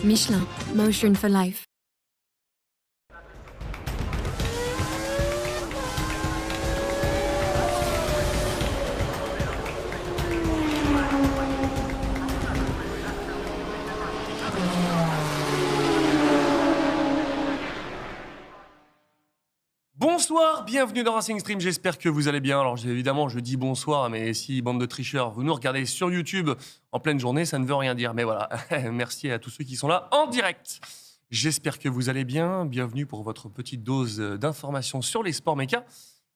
Michelin, Motion for Life. Bonsoir, bienvenue dans Racing Stream, j'espère que vous allez bien. Alors évidemment, je dis bonsoir, mais si, bande de tricheurs, vous nous regardez sur YouTube en pleine journée, ça ne veut rien dire. Mais voilà, merci à tous ceux qui sont là en direct. J'espère que vous allez bien, bienvenue pour votre petite dose d'informations sur les sports méca.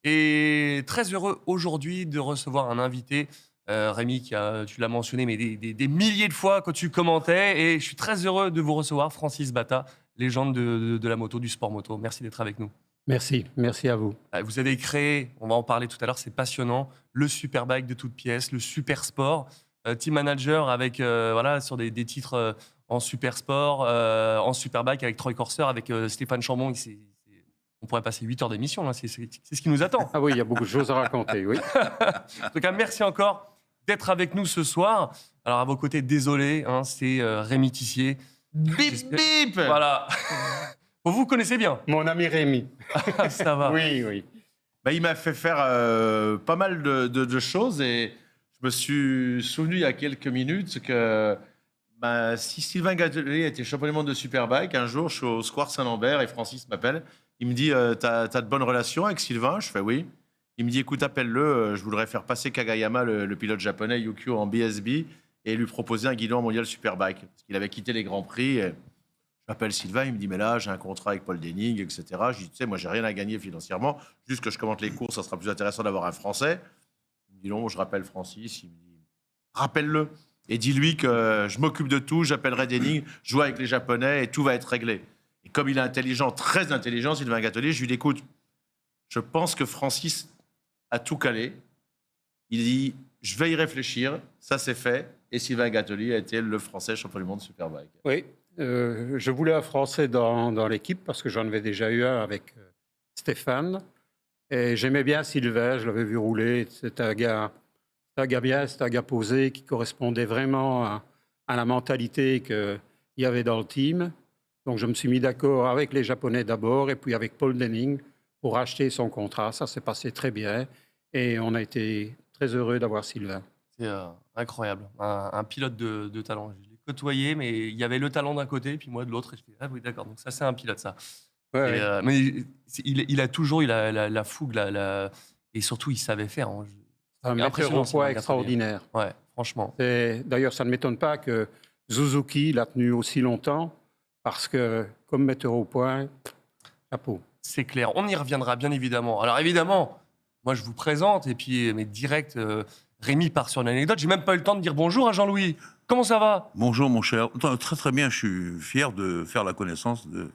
Et très heureux aujourd'hui de recevoir un invité, Rémi, tu l'as mentionné, mais des milliers de fois quand tu commentais. Et je suis très heureux de vous recevoir, Francis Bata, légende de la moto, du sport moto. Merci d'être avec nous. Merci à vous. Vous avez créé, on va en parler tout à l'heure, c'est passionnant, le Superbike de toutes pièces, le Super Sport, team manager avec, voilà, sur des titres en Super Sport, en Superbike avec Troy Corser, avec Stéphane Chambon. On pourrait passer 8 heures d'émission, là, c'est ce qui nous attend. Ah oui, il y a beaucoup de choses à raconter, oui. En tout cas, merci encore d'être avec nous ce soir. Alors, à vos côtés, désolé, hein, c'est Rémi Tissier. Bip bip. Voilà. Vous vous connaissez bien. Mon ami Rémi. Ça va. Oui. Bah, il m'a fait faire pas mal de choses et je me suis souvenu il y a quelques minutes que si Sylvain Gatelier était champion du monde de Superbike, un jour je suis au Square Saint-Lambert et Francis m'appelle. Il me dit t'as de bonnes relations avec Sylvain? Je fais oui. Il me dit écoute, appelle-le, je voudrais faire passer Kagayama, le pilote japonais Yukio, en BSB et lui proposer un guidon mondial Superbike. Parce qu'il avait quitté les Grands Prix. J'appelle Sylvain, il me dit, mais là, j'ai un contrat avec Paul Denning, etc. Je dis, tu sais, moi, j'ai rien à gagner financièrement. Juste que je commente les courses, ça sera plus intéressant d'avoir un Français. Il me dit, non, je rappelle Francis. Il me dit, rappelle-le. Et dis-lui que je m'occupe de tout, j'appellerai Denning, je joue avec les Japonais et tout va être réglé. Et comme il est intelligent, très intelligent, Sylvain Gatelier, je lui dis, écoute, je pense que Francis a tout calé. Il dit, je vais y réfléchir. Ça, c'est fait. Et Sylvain Gatelier a été le Français champion du monde de Superbike. Oui, je voulais un Français dans l'équipe parce que j'en avais déjà eu un avec Stéphane. Et j'aimais bien Sylvain, je l'avais vu rouler. C'était un gars bien, c'était un gars posé qui correspondait vraiment à la mentalité qu'il y avait dans le team. Donc je me suis mis d'accord avec les Japonais d'abord et puis avec Paul Denning pour acheter son contrat. Ça s'est passé très bien et on a été très heureux d'avoir Sylvain. C'est incroyable, un pilote de talent. Je l'ai côtoyé, mais il y avait le talent d'un côté, puis moi de l'autre. Et je fais, ah oui, d'accord, donc ça, c'est un pilote, ça. Ouais. Mais il a toujours eu la fougue, et surtout, il savait faire. Hein. Un metteur au poids extraordinaire. Ouais, franchement. D'ailleurs, ça ne m'étonne pas que Suzuki l'a tenu aussi longtemps, parce que comme metteur au point, chapeau. C'est clair, on y reviendra bien évidemment. Alors évidemment, moi je vous présente, et puis mais direct, Rémi part sur une anecdote. J'ai même pas eu le temps de dire bonjour à Jean-Louis. Comment ça va? Bonjour mon cher. Très très bien, je suis fier de faire la connaissance de...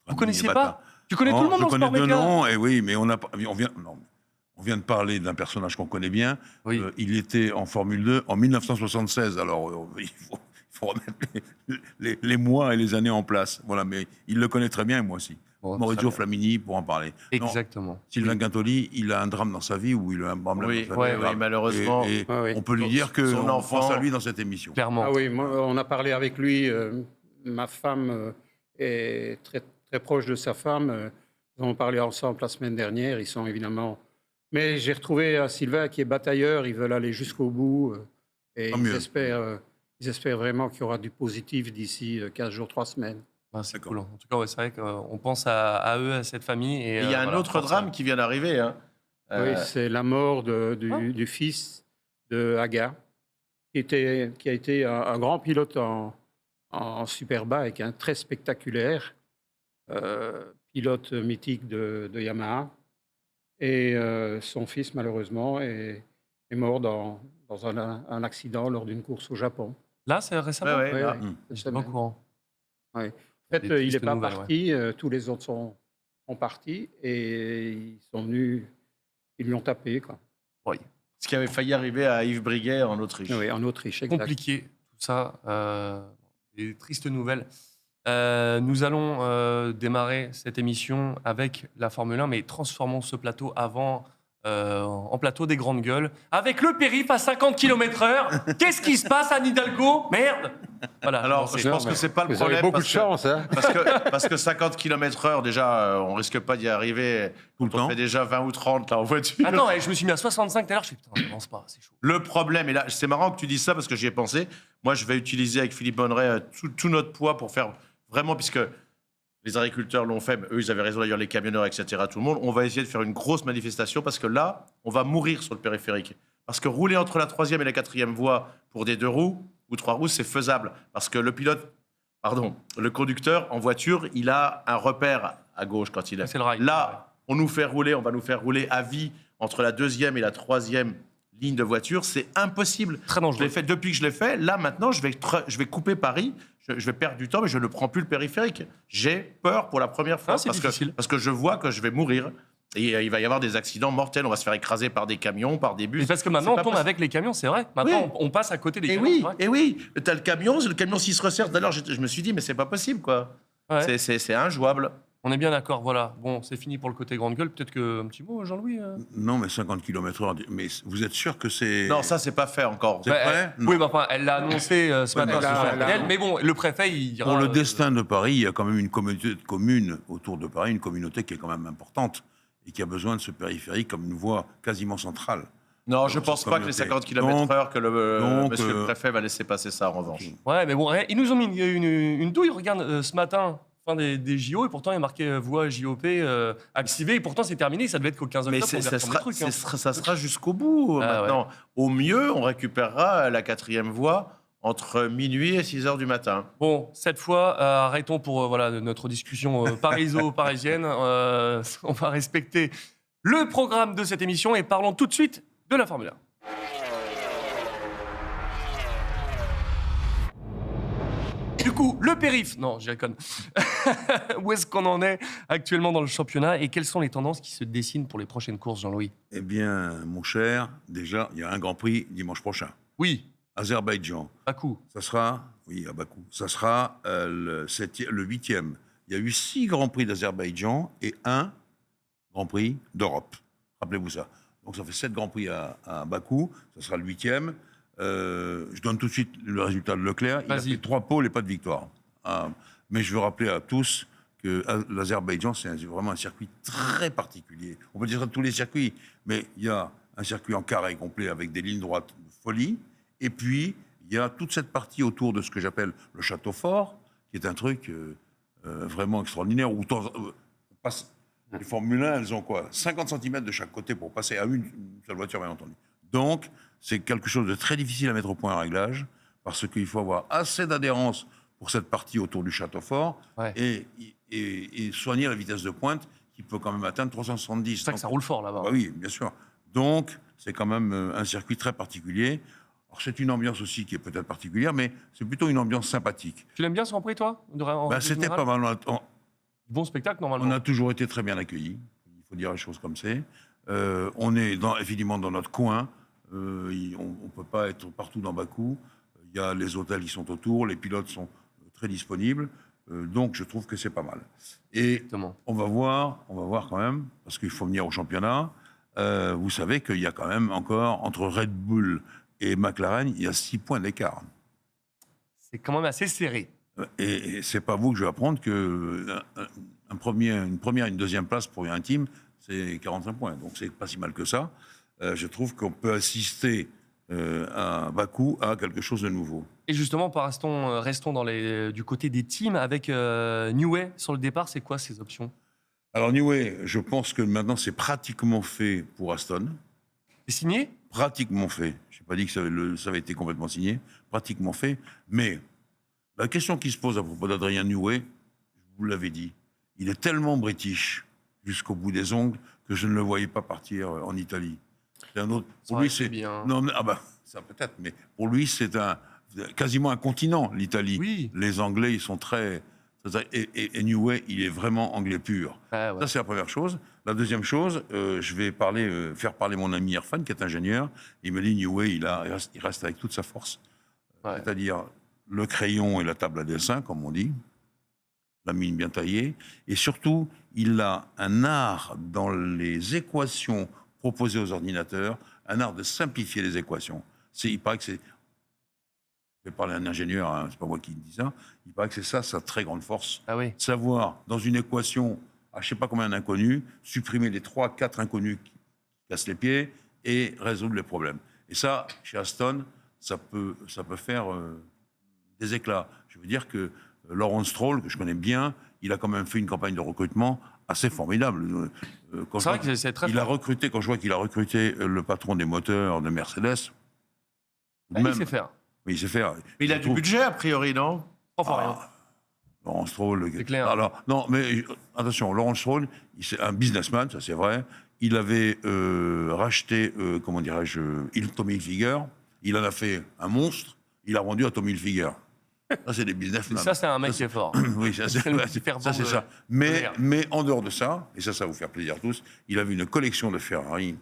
Vous connaissiez pas? Tu connais tout le monde je dans le sport connais deux méca? noms, et oui, mais on vient de parler d'un personnage qu'on connaît bien. Oui. Il était en Formule 2 en 1976, alors il faut remettre les mois et les années en place. Voilà, mais il le connaît très bien, et moi aussi. Bon, Maurizio Flamini, pour en parler. Exactement. Non, Sylvain Gatelier, il a un drame dans sa vie, où il a un problème Oui, dans sa vie. oui, malheureusement. Et Oui. on peut lui dire qu'on Son enfant- pense à lui dans cette émission. Clairement. Ah oui, moi, on a parlé avec lui. Ma femme est très, très proche de sa femme. Nous avons parlé ensemble la semaine dernière. Ils sont évidemment... Mais j'ai retrouvé Sylvain qui est batailleur. Ils veulent aller jusqu'au bout. Et Tant ils mieux. espèrent vraiment qu'il y aura du positif d'ici 15 jours, 3 semaines. Ben, c'est D'accord. cool. En tout cas, ouais, c'est vrai qu'on pense à eux, à cette famille. Et Il y a un voilà, autre force drame qui vient d'arriver. Hein. Oui, c'est la mort du fils de Haga, qui a été un grand pilote en Superbike, hein, très spectaculaire, pilote mythique de Yamaha. Et son fils, malheureusement, est mort dans un accident lors d'une course au Japon. Là, c'est récemment. Ouais, Oui, là. oui, Je cette suis pas au semaine. courant. Ouais. En fait, Des il n'est tristes pas nouvelles, parti, tous les autres sont partis et ils sont venus, ils lui ont tapé, quoi. Oui. Ce qui avait failli arriver à Yves Briguet en Autriche. Oui, en Autriche, exact. Compliqué, tout ça. Des tristes nouvelles. Nous allons démarrer cette émission avec la Formule 1, mais transformons ce plateau avant en plateau des Grandes Gueules, avec le périph' à 50 km/h. Qu'est-ce qui se passe à Hidalgo? Merde. Voilà. Alors, non, je pense que c'est pas le Vous problème. avez beaucoup de chance, hein. Parce que 50 km/h, déjà, on risque pas d'y arriver. Tout le Quand on temps. fait déjà 20 ou 30 là, en voiture. Attends, je me suis mis à 65 tout à l'heure. Je fais putain, on avance pas, c'est chaud. Le problème, et là, c'est marrant que tu dises ça parce que j'y ai pensé. Moi, je vais utiliser avec Philippe Bonneret tout notre poids pour faire vraiment, puisque les agriculteurs l'ont fait, eux, ils avaient raison d'ailleurs, les camionneurs, etc., tout le monde. On va essayer de faire une grosse manifestation parce que là, on va mourir sur le périphérique. Parce que rouler entre la 3e et la 4e voie pour des 2 roues ou 3 roues, c'est faisable. Parce que le conducteur en voiture, il a un repère à gauche quand il est. C'est le rail. Là, on va nous faire rouler à vie entre la 2e et la 3e ligne de voiture. C'est impossible. Très Je dangereux. l'ai fait depuis que je l'ai fait. Là, maintenant, je vais couper Paris. Je vais perdre du temps, mais je ne prends plus le périphérique. J'ai peur pour la première fois Ah, c'est difficile. parce que je vois que je vais mourir. Et il va y avoir des accidents mortels. On va se faire écraser par des camions, par des bus. Mais parce que maintenant, C'est on pas tourne possible. avec les camions, c'est vrai. Maintenant, Oui. on passe à côté des Et camions. oui, c'est vrai. et oui. T'as le camion s'il se resserre. D'ailleurs, je me suis dit, mais c'est pas possible, quoi. Ouais. C'est injouable. On est bien d'accord, voilà. Bon, c'est fini pour le côté grande gueule. Peut-être que un petit mot, Jean-Louis. Non, mais 50 km/h. Mais vous êtes sûr que c'est. Non, ça, c'est pas fait encore. C'est Bah, vrai oui, mais enfin, elle l'a annoncé ce Ouais, matin mais sur là, son là, RTL. Mais bon, le préfet, il dira. Pour le destin de Paris, il y a quand même une communauté de communes autour de Paris, une communauté qui est quand même importante et qui a besoin de ce périphérique comme une voie quasiment centrale. Non, je Dans pense cette pas que les communauté. 50 km/h, que donc, monsieur le préfet va laisser passer ça, en revanche. Ouais, mais bon, ils nous ont mis une douille. Regarde, ce matin, fin des JO, et pourtant, il y a marqué voie JOP activée. Et pourtant, c'est terminé. Ça devait être qu'au 15 octobre. Mais pour faire tourner le truc, hein. ça sera jusqu'au bout, Ah, maintenant. Au mieux, on récupérera la 4e voie entre minuit et 6 h du matin. Bon, cette fois, arrêtons pour voilà, notre discussion pariso-parisienne. On va respecter le programme de cette émission et parlons tout de suite de la Formule 1. Du coup, le périph', non, je déconne. Où est-ce qu'on en est actuellement dans le championnat et quelles sont les tendances qui se dessinent pour les prochaines courses, Jean-Louis? Eh bien, mon cher, déjà, il y a un Grand Prix dimanche prochain. Oui, Azerbaïdjan. à coup. Ça sera, oui, à Bakou. Ça sera le 8e. Il y a eu 6 Grands Prix d'Azerbaïdjan et 1 Grand Prix d'Europe. Rappelez-vous ça. Donc ça fait 7 Grands Prix à Bakou. Ça sera le 8e. Je donne tout de suite le résultat de Leclerc. Il a Vas-y. fait 3 pôles et pas de victoire. Mais je veux rappeler à tous que l'Azerbaïdjan, c'est vraiment un circuit très particulier. On peut dire ça de tous les circuits, mais il y a un circuit en carré complet avec des lignes droites de folie. Et puis, il y a toute cette partie autour de ce que j'appelle le château fort, qui est un truc vraiment extraordinaire, où on passe. Les Formule 1, elles ont quoi 50 cm de chaque côté pour passer à une seule voiture, bien entendu. Donc, c'est quelque chose de très difficile à mettre au point à réglage, parce qu'il faut avoir assez d'adhérence pour cette partie autour du château fort, Ouais. et soigner la vitesse de pointe, qui peut quand même atteindre 370. C'est ça que ça roule fort là-bas. Bah oui, bien sûr. Donc, c'est quand même un circuit très particulier. Alors, c'est une ambiance aussi qui est peut-être particulière, mais c'est plutôt une ambiance sympathique. Tu l'aimes bien ce Grand Prix, toi C'était pas mal. Bon spectacle, normalement. On a toujours été très bien accueillis. Il faut dire les choses comme c'est. On est évidemment dans notre coin. On ne peut pas être partout dans Bakou. Il y a les hôtels qui sont autour. Les pilotes sont très disponibles. Donc, je trouve que c'est pas mal. Et Exactement. on va voir quand même, parce qu'il faut venir au championnat. Vous savez qu'il y a quand même encore, entre Red Bull et McLaren, il y a 6 points d'écart. C'est quand même assez serré. Et c'est pas vous que je vais apprendre que une première et une deuxième place pour un team, c'est 45 points. Donc c'est pas si mal que ça. Je trouve qu'on peut assister à Bakou à quelque chose de nouveau. Et justement, restons du côté des teams avec Newey sur le départ. C'est quoi ces options? Alors Newey, je pense que maintenant c'est pratiquement fait pour Aston. C'est signé? Pratiquement fait. Je n'ai pas dit que ça avait été complètement signé. Pratiquement fait. Mais la question qui se pose à propos d'Adrien Newey, je vous l'avais dit, il est tellement british jusqu'au bout des ongles que je ne le voyais pas partir en Italie. C'est un autre. Ça Pour aurait lui, été c'est bien. non, mais, ça peut-être, mais pour lui, c'est quasiment un continent, l'Italie. Oui. Les Anglais, ils sont très. Et Newey, il est vraiment anglais pur. Ah ouais. Ça, c'est la première chose. La deuxième chose, je vais faire parler mon ami Irfan, qui est ingénieur. Il me dit, Newey, il reste avec toute sa force. Ouais. C'est-à-dire le crayon et la table à dessin, comme on dit, la mine bien taillée. Et surtout, il a un art dans les équations proposer aux ordinateurs, un art de simplifier les équations. Il paraît que c'est... Je vais parler à un ingénieur, hein, c'est pas moi qui dis ça. Il paraît que c'est ça sa très grande force. Ah oui. Savoir, dans une équation, à je ne sais pas combien d'inconnus, supprimer les 3-4 inconnus qui cassent les pieds et résoudre les problèmes. Et ça, chez Aston, ça peut faire des éclats. Je veux dire que Lawrence Stroll, que je connais bien, il a quand même fait une campagne de recrutement assez formidable. C'est vrai que c'est très Quand je vois qu'il a recruté le patron des moteurs de Mercedes, il sait faire. Oui, il sait faire. Mais il a du budget, a priori, non? Rien. Laurence Stroll. C'est clair. Alors, non, mais attention, Laurence Stroll, c'est un businessman, ça c'est vrai. Il avait racheté, comment dirais-je, Tommy Hilfiger. Il en a fait un monstre. Il a vendu à Tommy Hilfiger. Ça, c'est des businessmen. Ça, c'est un mec qui est fort. Oui, ça, c'est ça. Mais en dehors de ça, et ça va vous faire plaisir à tous, il avait une collection de Ferrari.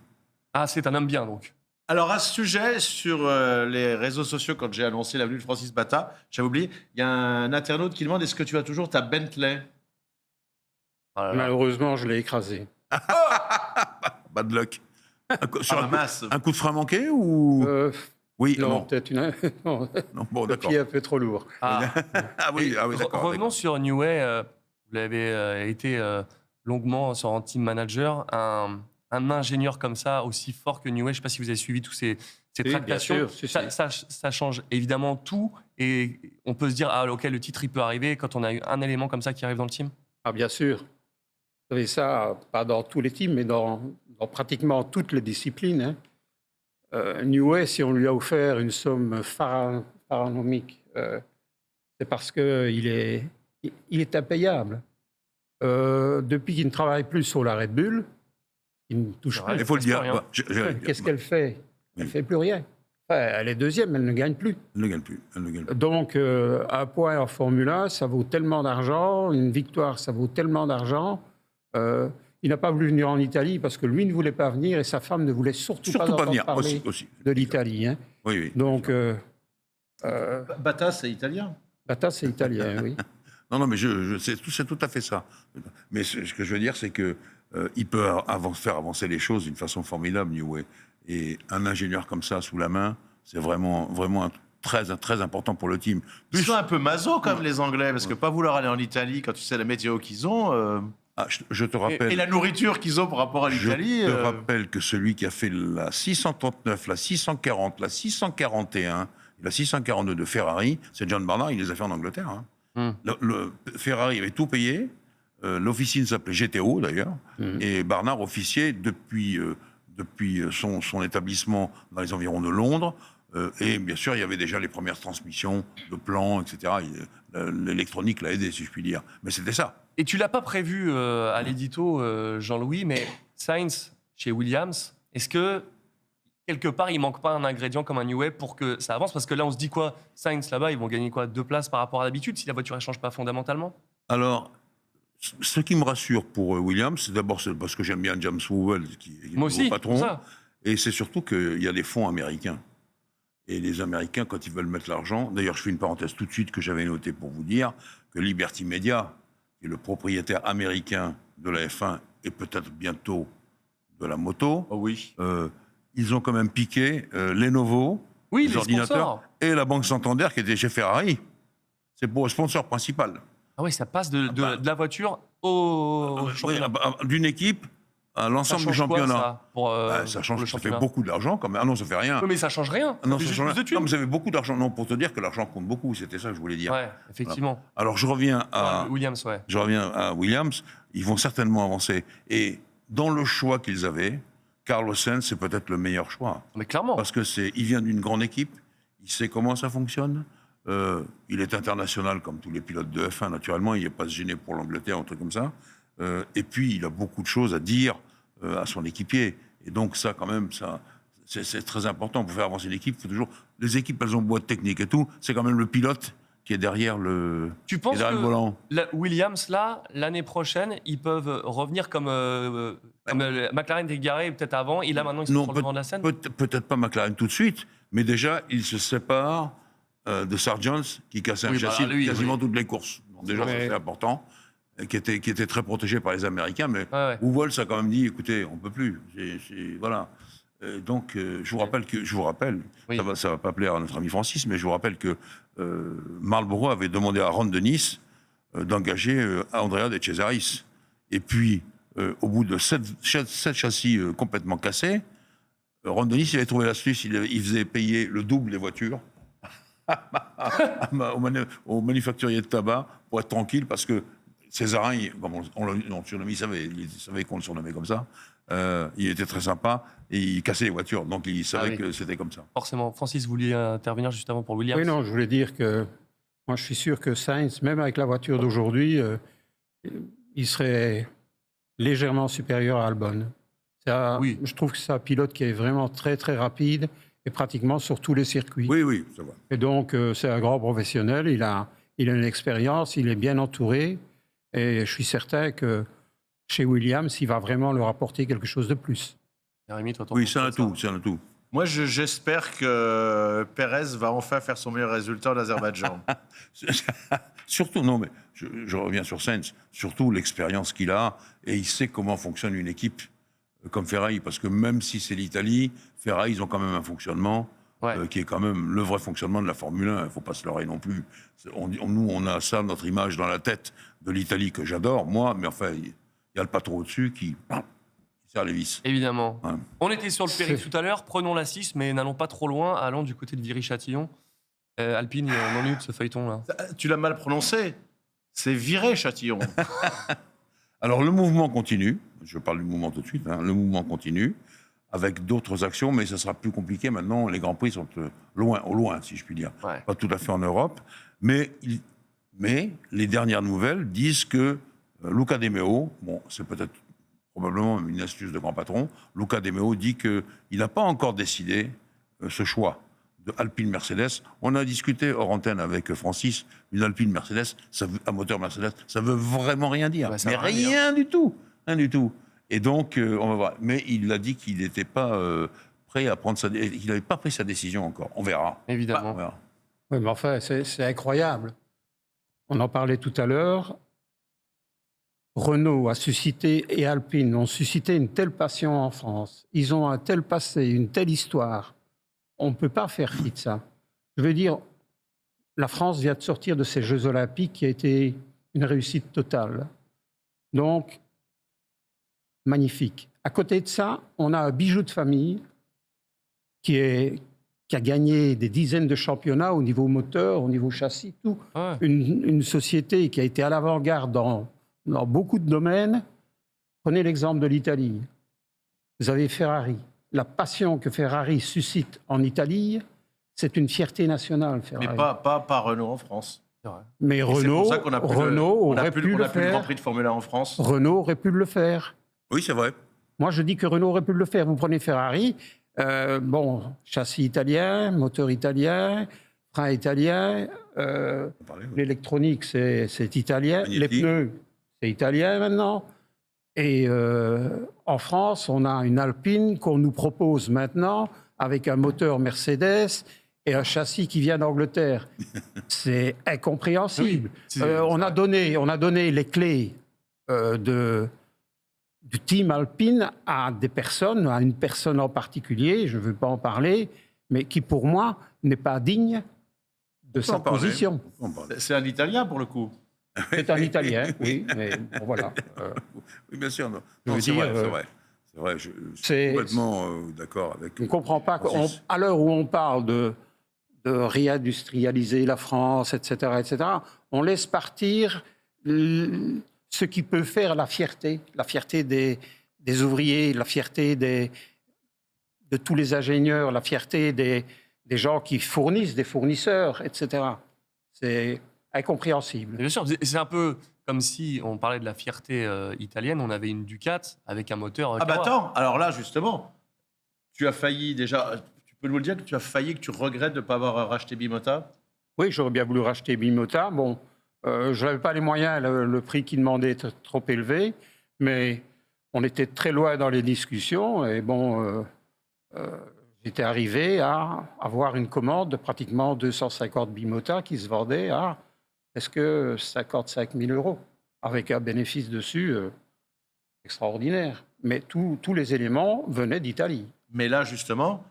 Ah, c'est un homme bien, donc. Alors, à ce sujet, sur les réseaux sociaux, quand j'ai annoncé l'avenue de Francis Bata, j'avais oublié, il y a un internaute qui demande est-ce que tu as toujours ta Bentley? Oh là là. Malheureusement, je l'ai écrasé. Bad luck. Sur la masse. Un coup de frein manqué ou... Oui, Non, non. peut-être une... non, Non, bon, le d'accord. pied un peu trop lourd. Ah. Ah oui, d'accord. Revenons sur New Way. Vous l'avez été longuement en team manager. Un ingénieur comme ça, aussi fort que New Way, je ne sais pas si vous avez suivi tous ces tractations. Bien sûr, Ça change évidemment tout. Et on peut se dire, ah, ok, le titre, il peut arriver quand on a eu un élément comme ça qui arrive dans le team. Ah, bien sûr. Vous savez ça, pas dans tous les teams, mais dans pratiquement toutes les disciplines. Hein. New Way, si on lui a offert une somme pharaonique, c'est parce qu'il est impayable. Depuis qu'il ne travaille plus sur la Red Bull, il ne touche plus. Il faut le dire. rien. Qu'est-ce qu'elle fait? Elle ne fait plus rien. Enfin, elle est deuxième, elle ne gagne plus. Elle ne gagne plus. Donc, un point en Formule 1, ça vaut tellement d'argent. Une victoire, ça vaut tellement d'argent. Il n'a pas voulu venir en Italie parce que lui ne voulait pas venir et sa femme ne voulait surtout pas entendre venir. parler Aussi. de l'Italie. Hein. Oui. Donc, Bata, c'est italien. Bata, c'est italien, oui. Non, mais c'est tout à fait ça. Mais ce que je veux dire, c'est que il peut faire avancer les choses d'une façon formidable, New Way. Et un ingénieur comme ça sous la main, c'est vraiment très important pour le team. Ils sont un peu maso comme les Anglais, parce que pas vouloir aller en Italie quand tu sais la météo qu'ils ont. Je te rappelle. Et la nourriture qu'ils ont par rapport à l'Italie. Je te rappelle que celui qui a fait la 639, la 640, la 641, et la 642 de Ferrari, c'est John Barnard, il les a fait en Angleterre. Hein. Le Ferrari avait tout payé. L'officine s'appelait GTO d'ailleurs, et Barnard officiait depuis son établissement dans les environs de Londres. Et bien sûr, il y avait déjà les premières transmissions, le plan, etc. L'électronique l'a aidé, si je puis dire. Mais c'était ça. Et tu l'as pas prévu à l'édito, Jean-Louis, mais Sainz chez Williams, est-ce que quelque part il manque pas un ingrédient comme un New Way pour que ça avance? Parce que là, on se dit quoi? Sainz là-bas, ils vont gagner quoi? 2 places par rapport à d'habitude si la voiture ne change pas fondamentalement? Alors, ce qui me rassure pour Williams, c'est d'abord parce que j'aime bien James Wowell, qui est Moi le aussi, patron. pour ça. Et c'est surtout qu'il y a des fonds américains. Et les Américains, quand ils veulent mettre l'argent... D'ailleurs, je fais une parenthèse tout de suite que j'avais notée pour vous dire que Liberty Media, qui est le propriétaire américain de la F1 et peut-être bientôt de la moto, ils ont quand même piqué Lenovo, Oui, les ordinateurs, et la Banque Santander qui était chez Ferrari. C'est pour le sponsor principal. Ah oui, ça passe de la voiture au championnat. D'une équipe à l'ensemble du change quoi, championnat. ça, pour Ça le change, ça fait championnat? beaucoup d'argent quand même. Ah non, ça fait rien. Oui, mais ça change rien. Ah non, C'est ça juste change plus de rien. thunes. Non, mais vous avez beaucoup d'argent. Non, pour te dire que l'argent compte beaucoup, c'était ça que je voulais dire. Ouais, effectivement. Alors je reviens à Williams, ouais. Williams. Ils vont certainement avancer. Et dans le choix qu'ils avaient, Carlos Sainz, c'est peut-être le meilleur choix. Mais clairement. Parce que il vient d'une grande équipe, il sait comment ça fonctionne. Il est international comme tous les pilotes de F1, naturellement. Il n'est pas gêné pour l'Angleterre, un truc comme ça. Et puis, il a beaucoup de choses à dire à son équipier. Et donc, ça, quand même, c'est très important. Pour faire avancer l'équipe, il faut toujours... Les équipes, elles ont boîte technique et tout. C'est quand même le pilote qui est derrière le volant. Williams, là, l'année prochaine, ils peuvent revenir comme McLaren égaré peut-être avant. Et là, maintenant, ils sont sur le devant de la scène. Peut-être pas McLaren tout de suite, mais déjà, il se sépare de Sargent, qui cassait un châssis quasiment toutes les courses. Donc déjà, ça, c'est important. qui était très protégé par les Américains, mais Ouais. Wolf a quand même dit, écoutez, on ne peut plus. Voilà. Donc, je vous rappelle, Oui. ça va pas plaire à notre ami Francis, mais je vous rappelle que Marlborough avait demandé à Ron Dennis d'engager Andrea de Cesaris. Et puis, au bout de 7 châssis complètement cassés, Ron Dennis il avait trouvé l'astuce, il faisait payer le double des voitures aux manufacturiers de tabac pour être tranquille, parce que Césarin, comme on le surnommait, il savait qu'on le surnommait comme ça. Il était très sympa et il cassait les voitures, donc il savait oui. que c'était comme ça. Forcément. Francis, vous vouliez intervenir juste avant pour Williams? Oui, non, je voulais dire que moi, je suis sûr que Sainz, même avec la voiture d'aujourd'hui, il serait légèrement supérieur à Albon. Oui. Je trouve que c'est un pilote qui est vraiment très, très rapide et pratiquement sur tous les circuits. Oui, ça va. Et donc, c'est un grand professionnel. Il a une expérience, il est bien entouré. Et je suis certain que chez Williams, il va vraiment leur apporter quelque chose de plus. Jérémy, toi, t'en Oui, penses c'est un quoi de tout, c'est un tout. Moi, j'espère que Pérez va enfin faire son meilleur résultat en Azerbaïdjan. Surtout, non, mais je reviens sur Sainz, surtout l'expérience qu'il a, et il sait comment fonctionne une équipe comme Ferrari, parce que même si c'est l'Italie, Ferrari, ils ont quand même un fonctionnement qui est quand même le vrai fonctionnement de la Formule 1, il ne faut pas se leurrer non plus. Nous, on a ça, notre image dans la tête de l'Italie, que j'adore, moi, mais enfin, il y a le patron au-dessus qui serre les vis. Évidemment. Ouais. On était sur le périph' tout à l'heure, prenons la 6, mais n'allons pas trop loin, allons du côté de Viry-Châtillon. Alpine, on en est où de ce feuilleton-là? Tu l'as mal prononcé. C'est viré, Châtillon. Alors, le mouvement continue, je parle du mouvement tout de suite, le mouvement continue, avec d'autres actions, mais ça sera plus compliqué maintenant. Les Grands Prix sont au loin, si je puis dire. Ouais. Pas tout à fait en Europe. Mais les dernières nouvelles disent que Luca De Meo, bon, c'est peut-être probablement une astuce de grand patron, Luca De Meo dit qu'il n'a pas encore décidé ce choix de Alpine-Mercedes. On a discuté hors antenne avec Francis, une Alpine-Mercedes, à moteur Mercedes, ça veut vraiment rien dire. Ouais, ça mais veut rien rien du tout. Rien du tout. Et donc, on va voir. Mais il a dit qu'il n'était pas prêt à prendre qu'il n'avait pas pris sa décision encore. On verra. Évidemment. On verra. Oui, mais enfin, c'est incroyable. On en parlait tout à l'heure. Renault a suscité et Alpine ont suscité une telle passion en France. Ils ont un tel passé, une telle histoire. On ne peut pas faire fi de ça. Je veux dire, la France vient de sortir de ces Jeux Olympiques qui a été une réussite totale. Donc, magnifique. À côté de ça, on a un bijou de famille qui a gagné des dizaines de championnats au niveau moteur, au niveau châssis, tout. Ouais. Une société qui a été à l'avant-garde dans beaucoup de domaines. Prenez l'exemple de l'Italie. Vous avez Ferrari. La passion que Ferrari suscite en Italie, c'est une fierté nationale, Ferrari. Mais pas Renault en France. C'est vrai. Mais Et c'est Renault, pour ça qu'on a plus Renault on a aurait plus pu on le a plus le Grand faire. Prix de Formule 1 en France. Renault aurait pu le faire. Oui, c'est vrai. Moi, je dis que Renault aurait pu le faire. Vous prenez Ferrari, châssis italien, moteur italien, frein italien, On parlait, oui. l'électronique, c'est italien, Magnétique. les pneus, c'est italien maintenant. Et en France, on a une Alpine qu'on nous propose maintenant avec un moteur Mercedes et un châssis qui vient d'Angleterre. C'est incompréhensible. Oui, On a donné les clés du team Alpine à des personnes, à une personne en particulier, je ne veux pas en parler, mais qui pour moi n'est pas digne de On peut sa en parler. position. On peut en parler. C'est un Italien pour le coup. C'est un Italien, oui, mais bon, voilà. Oui, bien sûr. Non, Je veux c'est dire, vrai, c'est vrai. C'est vrai, je suis c'est- complètement d'accord avec. Je ne comprends pas Francis. qu'à l'heure où on parle de réindustrialiser la France, etc., on laisse partir ce qui peut faire la fierté des ouvriers, la fierté de tous les ingénieurs, la fierté des gens qui fournissent, des fournisseurs, etc. C'est incompréhensible. Bien sûr, c'est un peu comme si on parlait de la fierté italienne, on avait une Ducat avec un moteur. Ah bah Kawa. attends, alors là justement, tu as failli déjà, tu peux nous le dire que tu as failli, que tu regrettes de ne pas avoir racheté Bimota? Oui, j'aurais bien voulu racheter Bimota. Bon, je n'avais pas les moyens, le prix qu'ils demandaient était trop élevé, mais on était très loin dans les discussions. Et bon, j'étais arrivé à avoir une commande de pratiquement 250 Bimota qui se vendait à presque 55 000 euros. avec un bénéfice dessus extraordinaire. Mais tous les éléments venaient d'Italie. Mais là, justement,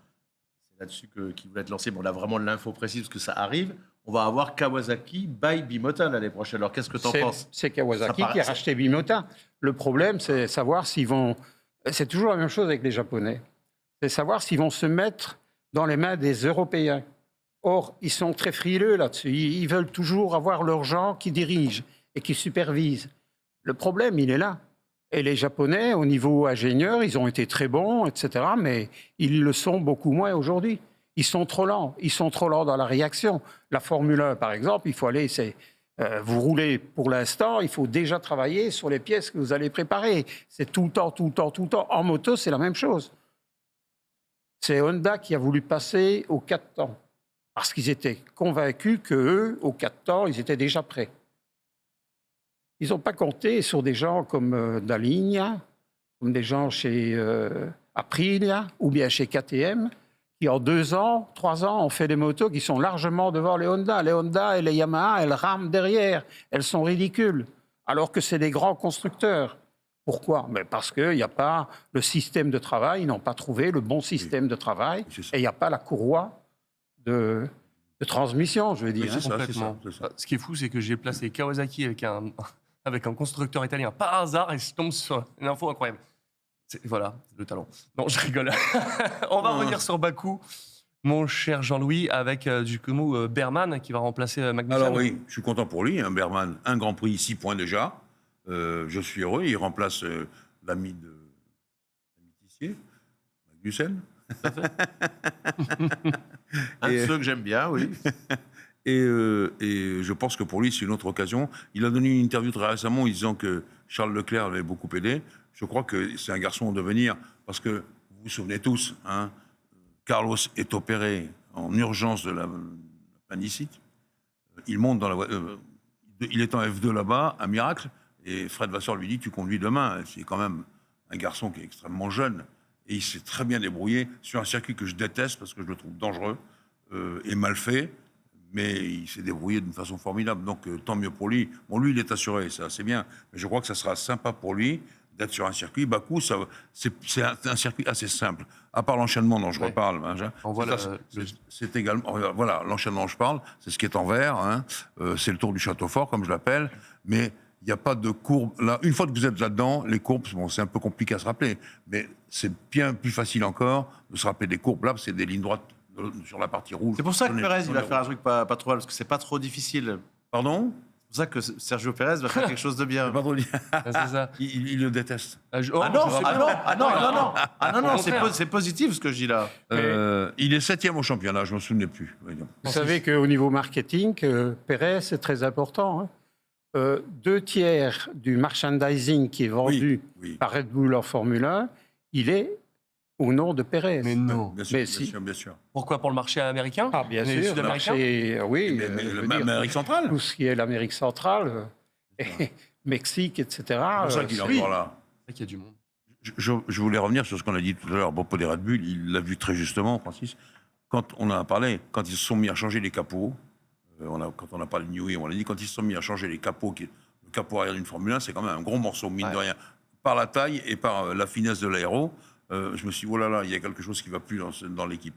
c'est là-dessus qu'il voulait être lancé. Bon, on a vraiment de l'info précise parce que ça arrive. On va avoir Kawasaki by Bimota l'année prochaine. Alors, qu'est-ce que tu en penses? C'est Kawasaki Ça paraît- qui a racheté Bimota. Le problème, c'est savoir s'ils vont... C'est toujours la même chose avec les Japonais. C'est savoir s'ils vont se mettre dans les mains des Européens. Or, ils sont très frileux là-dessus. Ils veulent toujours avoir leurs gens qui dirigent et qui supervisent. Le problème, il est là. Et les Japonais, au niveau ingénieur, ils ont été très bons, etc. Mais ils le sont beaucoup moins aujourd'hui. Ils sont trop lents. Ils sont trop lents dans la réaction. La Formule 1, par exemple, il faut aller... vous roulez pour l'instant, il faut déjà travailler sur les pièces que vous allez préparer. C'est tout le temps, tout le temps, tout le temps. En moto, c'est la même chose. C'est Honda qui a voulu passer aux 4 temps. Parce qu'ils étaient convaincus qu'eux, aux 4 temps, ils étaient déjà prêts. Ils n'ont pas compté sur des gens comme Daligna, comme des gens chez Aprilia ou bien chez KTM, qui en 2 ans, 3 ans, ont fait des motos qui sont largement devant les Honda. Les Honda et les Yamaha, elles rament derrière. Elles sont ridicules. Alors que c'est des grands constructeurs. Pourquoi? Mais parce qu'il n'y a pas le système de travail. Ils n'ont pas trouvé le bon système de travail. C'est ça. Et il n'y a pas la courroie de transmission, je veux dire. Oui, c'est ça. Complètement. c'est ça. Ce qui est fou, c'est que j'ai placé Kawasaki avec un constructeur italien par hasard et je tombe sur une info incroyable. Voilà, le talent. Non, je rigole. On va revenir sur Bakou, mon cher Jean-Louis, avec du coup Berman qui va remplacer Magnussen. Alors oui, je suis content pour lui, hein, Berman, un Grand Prix, 6 points déjà. Je suis heureux, il remplace l'ami Tissier, Magnussen. Un de ceux que j'aime bien, oui. Et je pense que pour lui, c'est une autre occasion. Il a donné une interview très récemment en disant que Charles Leclerc l'avait beaucoup aidé. Je crois que c'est un garçon en devenir, parce que vous vous souvenez tous, hein, Carlos est opéré en urgence de l'appendicite. Il monte dans la il est en F2 là-bas, un miracle, et Fred Vasseur lui dit tu conduis demain. C'est quand même un garçon qui est extrêmement jeune, et il s'est très bien débrouillé sur un circuit que je déteste parce que je le trouve dangereux et mal fait. Mais il s'est débrouillé d'une façon formidable, donc tant mieux pour lui. Bon, lui, il est assuré, ça, c'est bien. Mais je crois que ça sera sympa pour lui d'être sur un circuit. Bakou, c'est un circuit assez simple. À part l'enchaînement dont je reparle. Hein, On voit c'est également... Voilà, l'enchaînement dont je parle, c'est ce qui est en vert. Hein, c'est le tour du château fort, comme je l'appelle. Mais il n'y a pas de courbe. Là, une fois que vous êtes là-dedans, les courbes, bon, c'est un peu compliqué à se rappeler. Mais c'est bien plus facile encore de se rappeler des courbes. Là, c'est des lignes droites sur la partie rouge. C'est pour ça que On est- Pérez, il on va est- faire un truc pas trop mal, parce que c'est pas trop difficile. Pardon? C'est pour ça que Sergio Pérez va faire quelque chose de bien. Pas trop dire. c'est ça. Il le déteste. Oh, Ah je non, sais ah pas. non, ah non, non, non, ah non, Au non, contraire. c'est positif ce que je dis là. Il est 7e au championnat, je ne me souvenais plus. Voyons. Vous savez qu'au niveau marketing, Pérez, c'est très important. Hein. 2 tiers du merchandising qui est vendu Oui, par Red Bull en Formule 1, il est au nom de Pérez. Mais non. bien sûr, Mais bien si. sûr, bien sûr. Pourquoi? Pour le marché américain? Ah, bien Les sûr. Sud-Américains? Oui, Mais je veux le dire, Amérique centrale, tout ce qui est l'Amérique centrale, et Mexique, etc. c'est pour ça qu'il est oui. encore là. C'est vrai qu'il y a du monde. Je voulais revenir sur ce qu'on a dit tout à l'heure à propos des Red Bull. Il l'a vu très justement, Francis. Quand on en a parlé, quand ils se sont mis à changer les capots, quand on a parlé de Newey, on l'a dit, quand ils se sont mis à changer les capots, le capot arrière d'une Formule 1, c'est quand même un gros morceau, mine de rien. Par la taille et par la finesse de l'aéro, je me suis dit, oh là là, il y a quelque chose qui ne va plus dans l'équipe.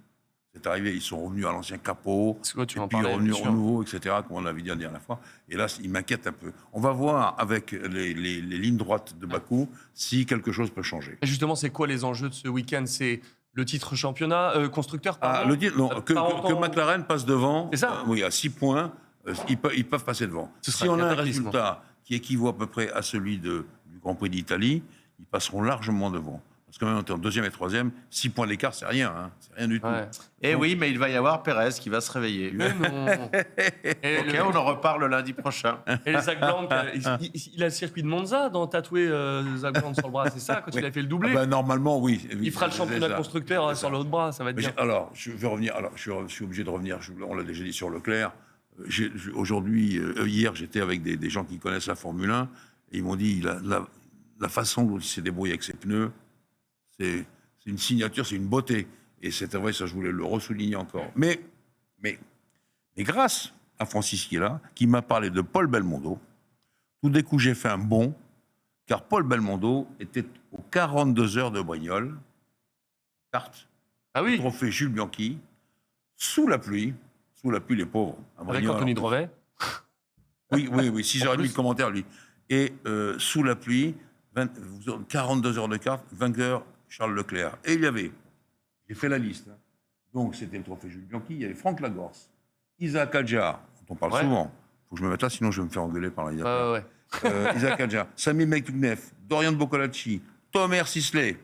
C'est arrivé, ils sont revenus à l'ancien capot, Parce que tu et en puis parlais, revenus bien au sûr. nouveau, etc., comme on l'avait dit la dernière fois. Et là, il m'inquiète un peu. On va voir avec les lignes droites de Bakou si quelque chose peut changer. Et justement, c'est quoi les enjeux de ce week-end? C'est le titre championnat constructeur, Ah, pardon. que Par McLaren passe devant, C'est ça. oui, à 6 points, ils peuvent passer devant. Ce Si sera on a un cataclysme. résultat qui équivaut à peu près à celui du Grand Prix d'Italie, ils passeront largement devant. Parce que même en 2e et 3e, 6 points d'écart, c'est rien. Hein, c'est rien du tout. Ouais. Eh oui, mais il va y avoir Pérez qui va se réveiller. Mais non. Et, Ok, on en reparle lundi prochain. et le Zach Blanc, il a le circuit de Monza dans tatoué Zach Blanc sur le bras, c'est ça, quand il a fait le doublé? Ah ben, normalement, oui. Il fera le championnat constructeur sur le haut de bras, ça va être bien. Alors, je vais revenir. Alors, je suis obligé de revenir. On l'a déjà dit sur Leclerc. Aujourd'hui, hier, j'étais avec des gens qui connaissent la Formule 1 et ils m'ont dit la façon dont il s'est débrouillé avec ses pneus, c'est une signature, c'est une beauté. Et c'est vrai, ça, je voulais le ressouligner encore. Mais grâce à Francis qui est là, qui m'a parlé de Paul Belmondo. Tout d'un coup, j'ai fait un bond, car Paul Belmondo était aux 42 heures de Brignoles, carte, Ah oui, trophée Jules Bianchi, sous la pluie, les pauvres, à avec Brignoles, Anthony en plus. Drevet. Oui, 6h30 plus. de commentaires, lui. Et sous la pluie, 42 heures de carte, vainqueur Charles Leclerc. Et il y avait, j'ai fait la liste, hein. Donc c'était le trophée Jules Bianchi, il y avait Franck Lagorce, Isaac Adjar, dont on parle Ouais. souvent. Faut que je me mette là, sinon je vais me faire engueuler par la Ouais. Isaac Adjar, Sami Mektounef, Dorian Boccolacci, Tomer Sisley,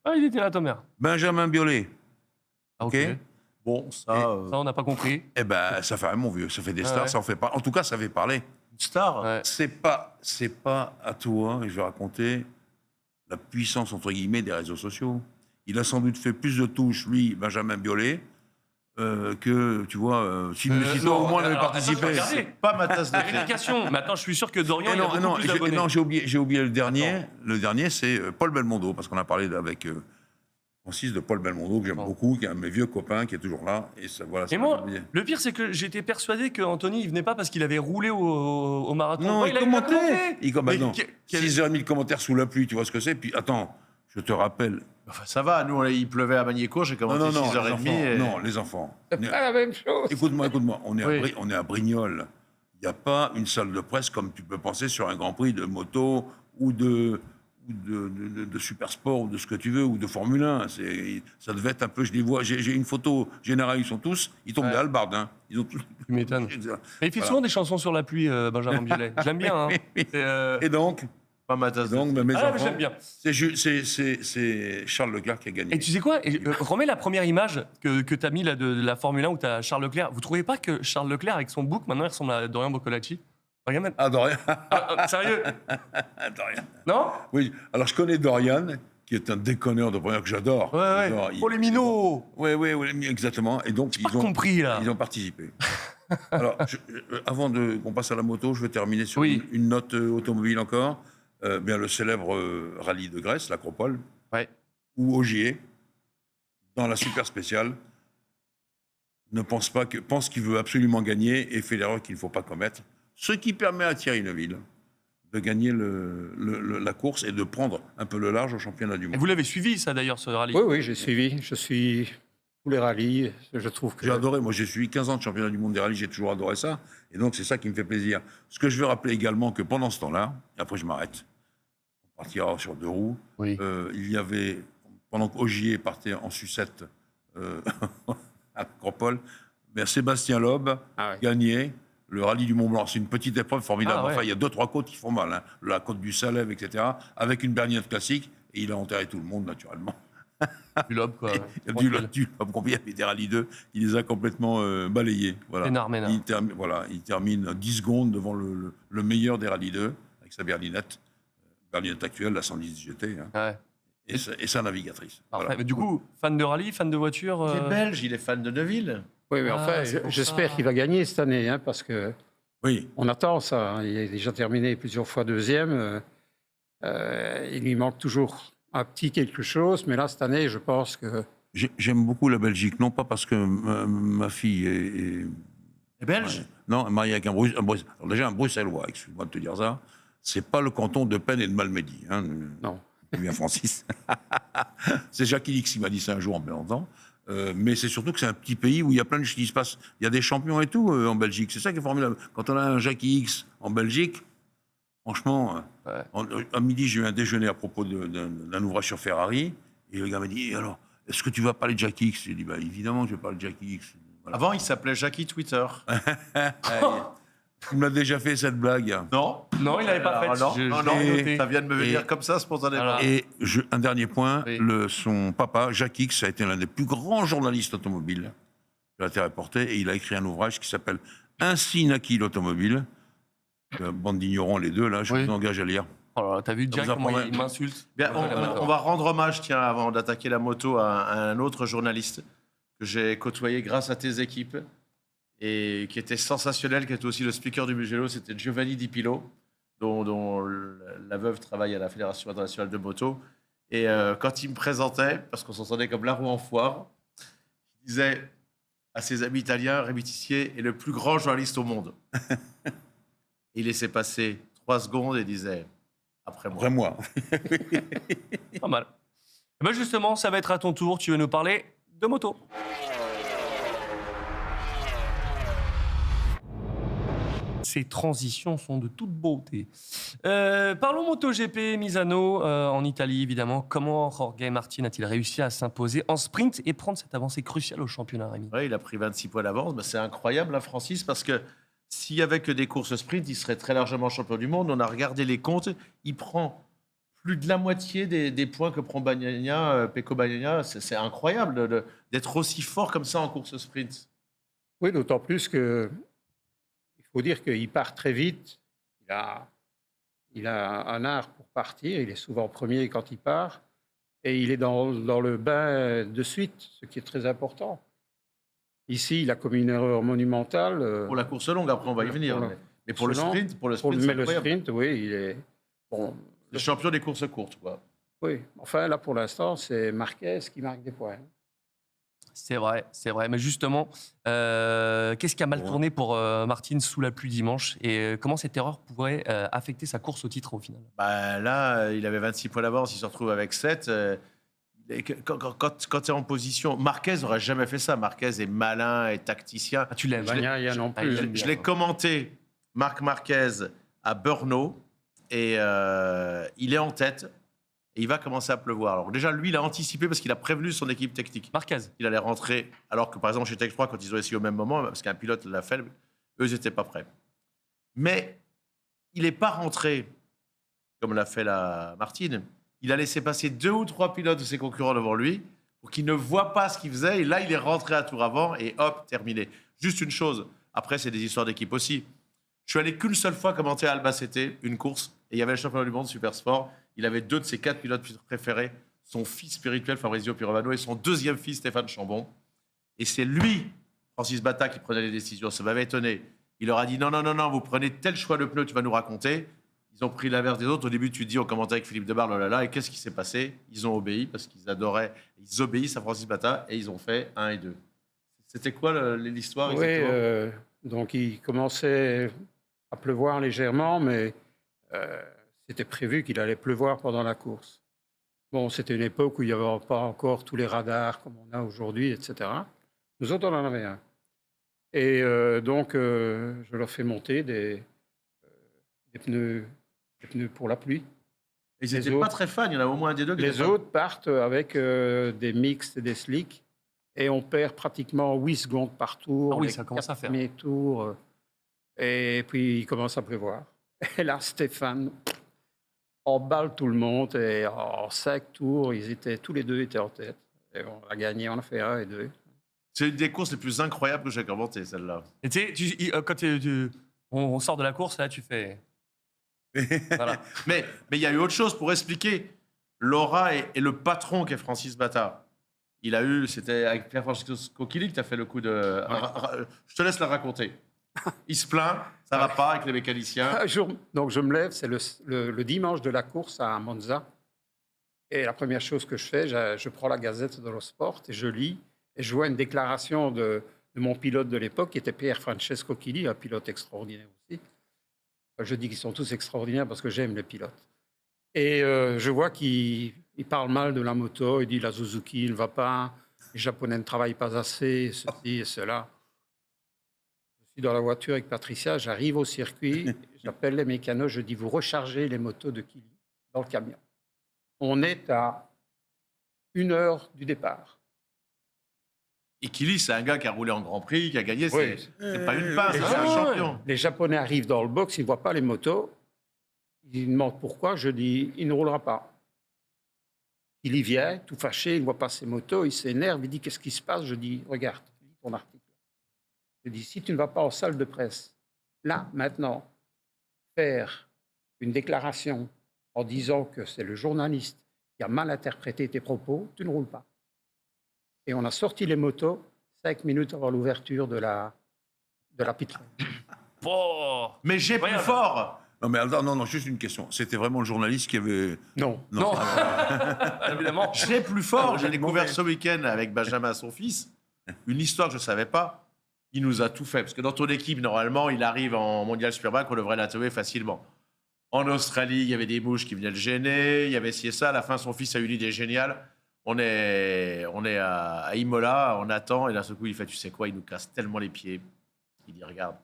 Ah, il était là, Thomas. Benjamin Biolay. Ah, ok. Ok. Bon, ça, Ça, on n'a pas compris. Eh ben, ça fait un mon vieux, ça fait des Ah stars, ouais. ça en fait pas. En tout cas, ça fait parler. une star. Ouais. C'est pas à toi, et je vais raconter la puissance, entre guillemets, des réseaux sociaux. Il a sans doute fait plus de touches, lui, Benjamin Biolay, que, tu vois, si non, au moins on avait alors, participé. attends, regardez. Pas ma tasse de thé. Vérification. Mais attends, je suis sûr que Dorian, Et il a beaucoup plus d'abonnés. j'ai oublié le dernier. Le dernier, c'est Paul Belmondo, parce qu'on a parlé avec Francis de Paul Belmondo, que j'aime Bon. beaucoup, qui est un de mes vieux copains, qui est toujours là. Et ça, voilà, ça Et m'a moi, oublié. le pire, c'est que j'étais persuadé qu'Anthony, il venait pas parce qu'il avait roulé au marathon. Non, il a commentait. commenté. Bah Mais non. quel- 6h30 de commentaires sous la pluie, tu vois ce que c'est. Puis attends, je te rappelle. Enfin, ça va, nous, il pleuvait à Magnécourt, j'ai commenté Non, 6h30. les enfants. C'est pas la même chose. Écoute-moi. On est, Oui. on est à Brignoles. Il n'y a pas une salle de presse comme tu peux penser sur un Grand Prix de moto ou de super sport ou de ce que tu veux ou de Formule 1. Ça devait être un peu. Je les vois. J'ai une photo générale. Ils sont tous. Ils tombent Ouais. des halbardes. Hein. Ils ont tous. Tu m'étonnes. Mais il fait Voilà. souvent des chansons sur la pluie, Benjamin Biolay. Je l'aime bien. Hein. Oui. C'est, Et donc, Pas ma tasse de thé. mes Ah, mais enfants. j'aime bien. C'est Charles Leclerc qui a gagné. Et tu sais quoi? Remets la première image que tu as mis là, de la Formule 1 où tu as Charles Leclerc. Vous trouvez pas que Charles Leclerc, avec son bouc, maintenant, il ressemble à Dorian Boccolacci? Regarde même. Ah, Dorian. Sérieux? Dorian. Non? Oui, alors je connais Dorian, qui est un déconneur de première que j'adore. Ouais. J'adore. Oh, les minots! Oui, exactement. Et donc, Pas compris, là. ils ont participé. Alors, avant qu'on passe à la moto, je vais terminer sur Oui. une note automobile encore. Bien, le célèbre rallye de Grèce, l'Acropole, Ouais. où Ogier, dans la super spéciale, pense qu'il veut absolument gagner et fait l'erreur qu'il ne faut pas commettre. Ce qui permet à Thierry Neuville de gagner la course et de prendre un peu le large au championnat du Et monde. vous l'avez suivi, ça, d'ailleurs, ce rallye? Oui, j'ai suivi. Je suis tous les rallyes. Je trouve que J'ai adoré, moi j'ai suivi 15 ans de championnat du monde des rallyes, j'ai toujours adoré ça, et donc c'est ça qui me fait plaisir. Ce que je veux rappeler également, que pendant ce temps-là, et après je m'arrête, on partira sur 2 roues, Oui. il y avait, pendant qu'Ogier partait en sucette à Acropole, Sébastien Loeb Ah ouais. gagnait le rallye du Mont Blanc. C'est une petite épreuve formidable. Ah ouais. Enfin, il y a 2-3 côtes qui font mal, hein. La côte du Salève, etc., avec une berlinette classique, et il a enterré tout le monde, naturellement. Du lobe, quoi. Il y a du combien il y avait des rallyes 2, il les a complètement balayés. Voilà. Ménard. Il termine 10 secondes devant le meilleur des rallyes 2, avec sa berlinette actuelle, la 110 GT, hein, Ouais. et sa navigatrice. Parfait. Voilà. Mais du coup, fan de rallye, fan de voiture? Il est belge, il est fan de Neuville. Oui, mais Ah, enfin, c'est pour j'espère ça. qu'il va gagner cette année, hein, parce que Oui, on attend ça. Il est déjà terminé plusieurs fois deuxième. Il lui manque toujours un petit quelque chose, mais là, cette année, je pense que... j'aime beaucoup la Belgique, non pas parce que ma fille est est belge. ouais, non, mariée avec un Bruxellois. Alors déjà, un Bruxellois, excuse-moi de te dire ça, c'est pas le canton de Penn et de Malmedy. Hein, Non. bien Francis. C'est Jackie X qui m'a dit ça un jour en plaisantant. Mais c'est surtout que c'est un petit pays où il y a plein de choses qui se passent. Il y a des champions et tout en Belgique. C'est ça qui est formidable. Quand on a un Jackie X en Belgique, franchement, Ouais. à midi, j'ai eu un déjeuner à propos d'un ouvrage sur Ferrari. Et le gars m'a dit, alors, est-ce que tu vas parler de Jackie X? J'ai dit, bah, évidemment, je vais parler de Jackie X. Voilà. Avant, il s'appelait Jackie Twitter. Tu me l'as déjà fait, cette blague. Non Non, il l'avait pas Alors, faite. non, Je non, l'ai non, noté. ça vient de me venir Et- comme ça, spontanément. Voilà. Et un dernier point, Oui. son papa, Jacques X, a été l'un des plus grands journalistes automobiles de la Terre est portée, et il a écrit un ouvrage qui s'appelle Ainsi naquit l'automobile. Bande d'ignorants les deux, là, je Oui. vous engage à lire. Oh là là, t'as vu Ça direct vous comment apprendrait- il m'insulte? Bien, Ouais, d'accord. on va rendre hommage, tiens, avant d'attaquer la moto, à un autre journaliste que j'ai côtoyé grâce à tes équipes et qui était sensationnel, qui était aussi le speaker du Mugello, c'était Giovanni Di Pillo, dont la veuve travaille à la Fédération internationale de moto. Et quand il me présentait, parce qu'on s'entendait comme la roue en foire, il disait à ses amis italiens, Rémi Tissier est le plus grand journaliste au monde. Il laissait passer 3 secondes et disait après moi. Après moi. Pas mal. Et ben justement, ça va être à ton tour. Tu veux nous parler de moto. Ces transitions sont de toute beauté. Parlons MotoGP, Misano, en Italie évidemment. Comment Jorge Martin a-t-il réussi à s'imposer en sprint et prendre cette avancée cruciale au championnat, Rémi? Ouais, il a pris 26 points d'avance. C'est incroyable, hein, Francis, parce que s'il n'y avait que des courses sprint, il serait très largement champion du monde. On a regardé les comptes. Il prend plus de la moitié des points que prend Bagnaia, Pecco Bagnaia. C'est incroyable d'être aussi fort comme ça en course sprint. Oui, d'autant plus que il faut dire qu'il part très vite. Il a un art pour partir. Il est souvent premier quand il part. Et il est dans le bain de suite, ce qui est très important. Ici, il a commis une erreur monumentale. Pour la course longue, après on va y venir. Mais pour le Selon- sprint, Pour c'est le incroyable. sprint, oui, il est... Bon, Le champion des courses courtes, quoi. oui. Enfin, là, pour l'instant, c'est Marquez qui marque des points. C'est vrai, c'est vrai. Mais justement, qu'est-ce qui a mal tourné pour Martin sous la pluie dimanche et comment cette erreur pourrait affecter sa course au titre au final? Bah, là, il avait 26 points d'avance, il se retrouve avec 7. Quand tu es en position... Marquez n'aurait jamais fait ça. Marquez est malin et tacticien. Ah, tu l'aimes. Bagnaia non plus. Je l'ai commenté, Marc Marquez, à Brno, et il est en tête, et il va commencer à pleuvoir. Alors déjà, lui, il a anticipé parce qu'il a prévenu son équipe technique. Marquez. Il allait rentrer, alors que par exemple chez Tech 3, quand ils ont essayé au même moment, parce qu'un pilote l'a fait, eux, ils n'étaient pas prêts. Mais il n'est pas rentré, comme l'a fait la Martine. Il a laissé passer 2 ou 3 pilotes de ses concurrents devant lui pour qu'il ne voit pas ce qu'il faisait. Et là, il est rentré à tour avant et hop, terminé. Juste une chose, après, c'est des histoires d'équipe aussi. Je suis allé qu'une seule fois commenter à Albacete, une course, et il y avait le championnat du monde Super Sport. Il avait 2 de ses 4 pilotes préférés, son fils spirituel Fabrizio Pirovano et son 2e fils Stéphane Chambon. Et c'est lui, Francis Batta, qui prenait les décisions. Ça m'avait étonné. Il leur a dit non, vous prenez tel choix de pneu, tu vas nous raconter. Ils ont pris l'inverse des autres. Au début, tu dis, on commentait avec Philippe Debarre, et qu'est-ce qui s'est passé? Ils ont obéi parce qu'ils adoraient. Ils obéissent à Francis Batta et ils ont fait 1 et 2. C'était quoi l'histoire Oui, exactement? donc il commençait à pleuvoir légèrement, mais c'était prévu qu'il allait pleuvoir pendant la course. Bon, c'était une époque où il n'y avait pas encore tous les radars comme on a aujourd'hui, etc. Nous autres, on en avait un. Et donc, je leur fais monter des pneus pour la pluie. Ils les n'étaient autres- pas très fans. Il y en a au moins un des deux qui Les étaient pas- autres partent avec des mixtes et des slicks, et on perd pratiquement 8 secondes par tour. Ah oui, les ça commence à 4 faire. premiers tours, et puis il commence à pleuvoir. Et là, Stéphane emballe tout le monde, et en 5 tours, tous les deux étaient en tête. Et on a gagné, on a fait 1 et 2. C'est une des courses les plus incroyables que j'ai commentées, celle-là. Et tu sais, quand on sort de la course, là, tu fais. Voilà. Mais il y a eu autre chose pour expliquer l'aura et le patron qu'est Francis Batta. Il a eu, c'était avec Pierre-Francesco Chili que tu as fait le coup de... Je te laisse la raconter. Il se plaint, ça va pas avec les mécaniciens. Donc je me lève, c'est le dimanche de la course à Monza. Et la première chose que je fais, je prends la Gazette dello Sport et je lis. Et je vois une déclaration de mon pilote de l'époque, qui était Pierre-Francesco Chili, un pilote extraordinaire aussi. Je dis qu'ils sont tous extraordinaires parce que j'aime les pilotes. Et je vois qu'il parle mal de la moto. Il dit la Suzuki ne va pas, les Japonais ne travaillent pas assez, ceci et cela. Je suis dans la voiture avec Patricia, j'arrive au circuit, j'appelle les mécanos, je dis vous rechargez les motos de Chili dans le camion. On est à 1 heure du départ. Et Chili, c'est un gars qui a roulé en Grand Prix, qui a gagné. Oui. C'est pas une pince, Et c'est un ça, champion. Les Japonais arrivent dans le box, ils ne voient pas les motos. Ils demandent pourquoi. Je dis, il ne roulera pas. Il y vient, tout fâché, il ne voit pas ses motos, il s'énerve, il dit, qu'est-ce qui se passe? Je dis, regarde, lis ton article. Je dis, si tu ne vas pas en salle de presse, là, maintenant, faire une déclaration en disant que c'est le journaliste qui a mal interprété tes propos, tu ne roules pas. Et on a sorti les motos 5 minutes avant l'ouverture de la pit lane. Oh Mais j'ai plus Incroyable. fort. Non, mais attends, non, juste une question. C'était vraiment le journaliste qui avait. Non. Non, évidemment. J'ai plus fort. J'ai Ah, découvert mauvais. ce week-end avec Benjamin, son fils, une histoire que je ne savais pas. Il nous a tout fait. Parce que dans ton équipe, normalement, il arrive en Mondial Superbike, on devrait l'interviewer facilement. En Australie, il y avait des mouches qui venaient le gêner. Il y avait ci et ça. À la fin, son fils a eu une idée géniale. On est à Imola, on attend, et d'un seul coup, il fait, tu sais quoi, il nous casse tellement les pieds. Il dit, regarde,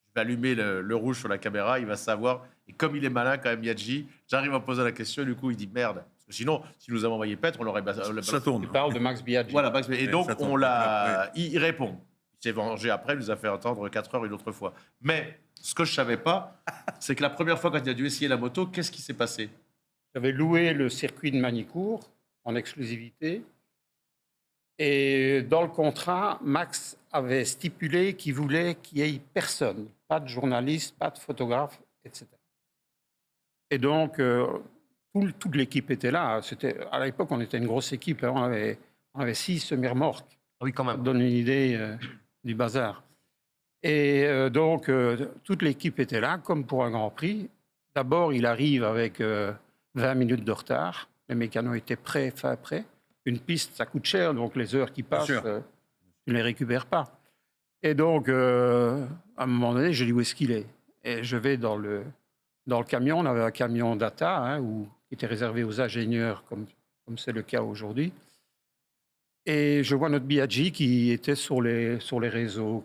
je vais allumer le rouge sur la caméra, il va savoir. Et comme il est malin, quand même, Biaggi, j'arrive à poser la question, et du coup, il dit, merde. Parce que sinon, si nous avons envoyé Petre, on l'aurait... Ça tourne. Tu parles de Max Biaggi. Voilà, Max, et donc, ça tombe. on l'a... Il répond. Il s'est vengé après, il nous a fait attendre 4 heures une autre fois. Mais ce que je ne savais pas, c'est que la première fois, quand il a dû essayer la moto, qu'est-ce qui s'est passé? J'avais loué le circuit de Manicourt en exclusivité. Et dans le contrat, Max avait stipulé qu'il voulait qu'il n'y ait personne, pas de journaliste, pas de photographe, etc. Et donc, toute l'équipe était là. À l'époque, on était une grosse équipe. On avait 6 semi-remorques. Ah oui, quand Ça te même. donne une idée du bazar. Et donc, toute l'équipe était là, comme pour un Grand Prix. D'abord, il arrive avec 20 minutes de retard. Les mécanos étaient prêts, fin prêts. Une piste, ça coûte cher, donc les heures qui passent, sûr. tu ne les récupères pas. Et donc, à un moment donné, je dis où est-ce qu'il est? Et je vais dans le camion. On avait un camion data qui était réservé aux ingénieurs, comme c'est le cas aujourd'hui. Et je vois notre Biaggi qui était sur les réseaux.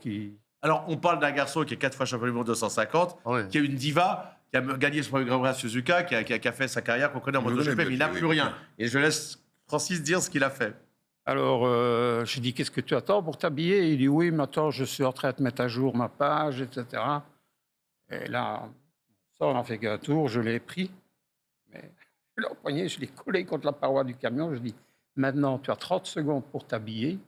Alors, on parle d'un garçon qui est 4 fois champion du monde 250, Ah ouais. qui est une diva, qui a gagné son premier Grand Prix à Suzuka, qui a fait sa carrière qu'on connaît en Je MotoGP, connais, mais il n'a oui, plus oui. rien. Et je laisse Francis dire ce qu'il a fait. Alors, je dis, qu'est-ce que tu attends pour t'habiller? Il dit, oui, mais attends, je suis en train de mettre à jour ma page, etc. Et là, ça, on en fait qu'un tour, je l'ai pris. Mais je l'ai empoigné, je l'ai collé contre la paroi du camion. Je dis, maintenant, tu as 30 secondes pour t'habiller.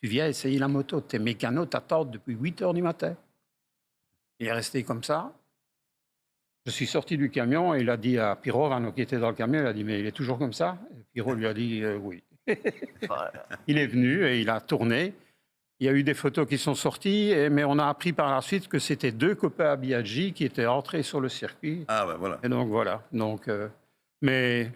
Tu viens essayer la moto. Tes mécanos t'attendent depuis 8 heures du matin. Il est resté comme ça. Je suis sorti du camion et il a dit à Piro, qui était dans le camion, il a dit, mais il est toujours comme ça? Et Piro lui a dit, oui. Il est venu et il a tourné. Il y a eu des photos qui sont sorties, mais on a appris par la suite que c'était 2 copains à Biaggi qui étaient entrés sur le circuit. Ah, ben voilà. Et donc voilà. Donc, mais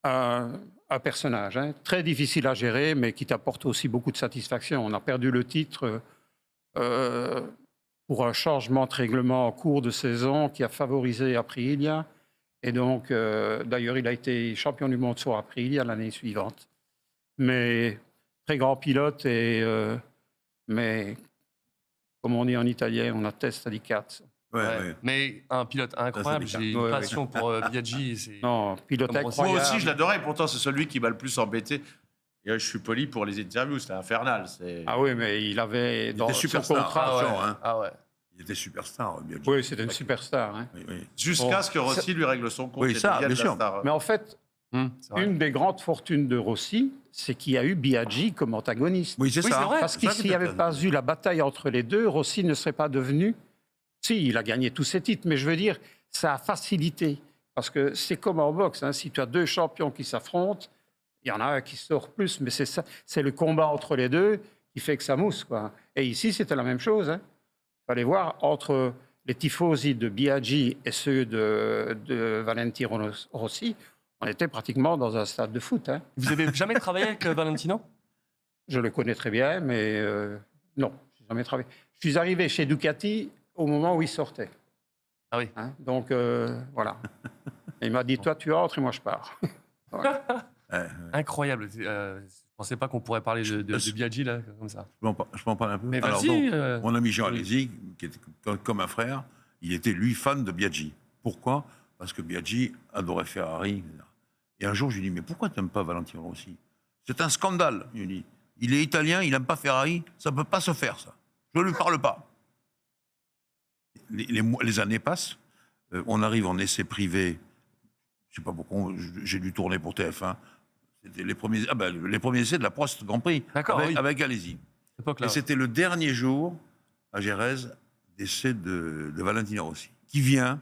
un personnage très difficile à gérer, mais qui t'apporte aussi beaucoup de satisfaction. On a perdu le titre pour un changement de règlement en cours de saison qui a favorisé Aprilia. Et donc, d'ailleurs, il a été champion du monde sur Aprilia l'année suivante. Mais très grand pilote, mais comme on dit en italien, on a testa di cazzo. Ouais, Ouais. ouais. Mais un pilote incroyable. Ça, c'est J'ai bien. une Ouais, passion pour Biaggi. C'est... Non, pilote Comme Rossi. Moi incroyable. aussi, je l'adorais, et pourtant, c'est celui qui m'a le plus embêté. Et je suis poli pour les interviews, c'était infernal. Ah oui, mais il avait dans était son superstar. contrat... Ah ouais. Attention, hein. Ah ouais. Il était superstar, Biaggi. Oui, c'était une superstar. Oui, oui. Jusqu'à Bon. ce que Rossi lui règle son compte. Oui, et ça, devienne bien la sûr. star. Mais en fait, C'est vrai. une des grandes fortunes de Rossi, c'est qu'il y a eu Biaggi comme antagoniste. Oui, c'est Oui, ça. c'est vrai. Parce que Ça, s'il n'y avait pas eu la bataille entre les deux, Rossi ne serait pas devenu... Si, il a gagné tous ses titres, mais je veux dire, ça a facilité. Parce que c'est comme en boxe, si tu as 2 champions qui s'affrontent, il y en a un qui sort plus, mais c'est ça, c'est le combat entre les deux qui fait que ça mousse, quoi. Et ici, c'était la même chose. Il fallait voir entre les tifosi de Biaggi et ceux de Valentino Rossi, on était pratiquement dans un stade de foot. Vous avez jamais travaillé avec Valentino? Je le connais très bien, mais non, je n'ai jamais travaillé. Je suis arrivé chez Ducati au moment où il sortait. Ah oui. Donc, voilà. Et il m'a dit, toi, tu entres et moi, je pars. Incroyable. Je pensais pas qu'on pourrait parler de Biaggi là, comme ça. Je peux en parler un peu. Mais Alors, vas-y. donc, mon ami Jean Alési, qui était comme un frère, il était, lui, fan de Biaggi. Pourquoi? Parce que Biaggi adorait Ferrari. Et un jour, je lui dis, mais pourquoi tu n'aimes pas Valentino Rossi? C'est un scandale. Il dit, il est italien, il n'aime pas Ferrari, ça ne peut pas se faire, ça. Je ne lui parle pas. Les années passent, on arrive en essai privé, je ne sais pas pourquoi, j'ai dû tourner pour TF1. C'était les premiers essais de la Prost Grand Prix, D'accord, oui. avec Alési. Époque-là. Et c'était le dernier jour, à Jerez, d'essai de Valentino Rossi, qui vient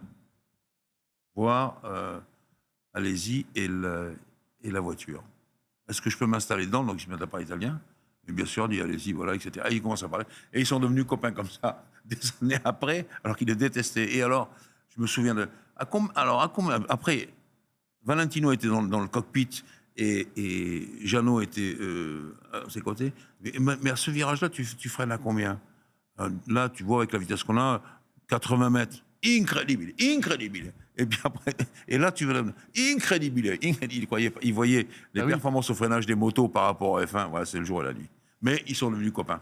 voir Alési et la voiture. Est-ce que je peux m'installer dedans? Donc, il ne parle pas italien. Et bien sûr, il dit allez-y, voilà, etc. Et ils commencent à parler. Et ils sont devenus copains comme ça, des années après, alors qu'il les détestait. Et alors, je me souviens de. Après, Valentino était dans le cockpit et Jeannot était à ses côtés. Mais à ce virage-là, tu freines à combien? Là, tu vois, avec la vitesse qu'on a, 80 mètres. incredibile, incredibile. Et puis après, et là, tu veux incredibile, incredibile. Il voyait les performances au freinage des motos par rapport au F1. Voilà, c'est le jour et la nuit. Mais ils sont devenus copains.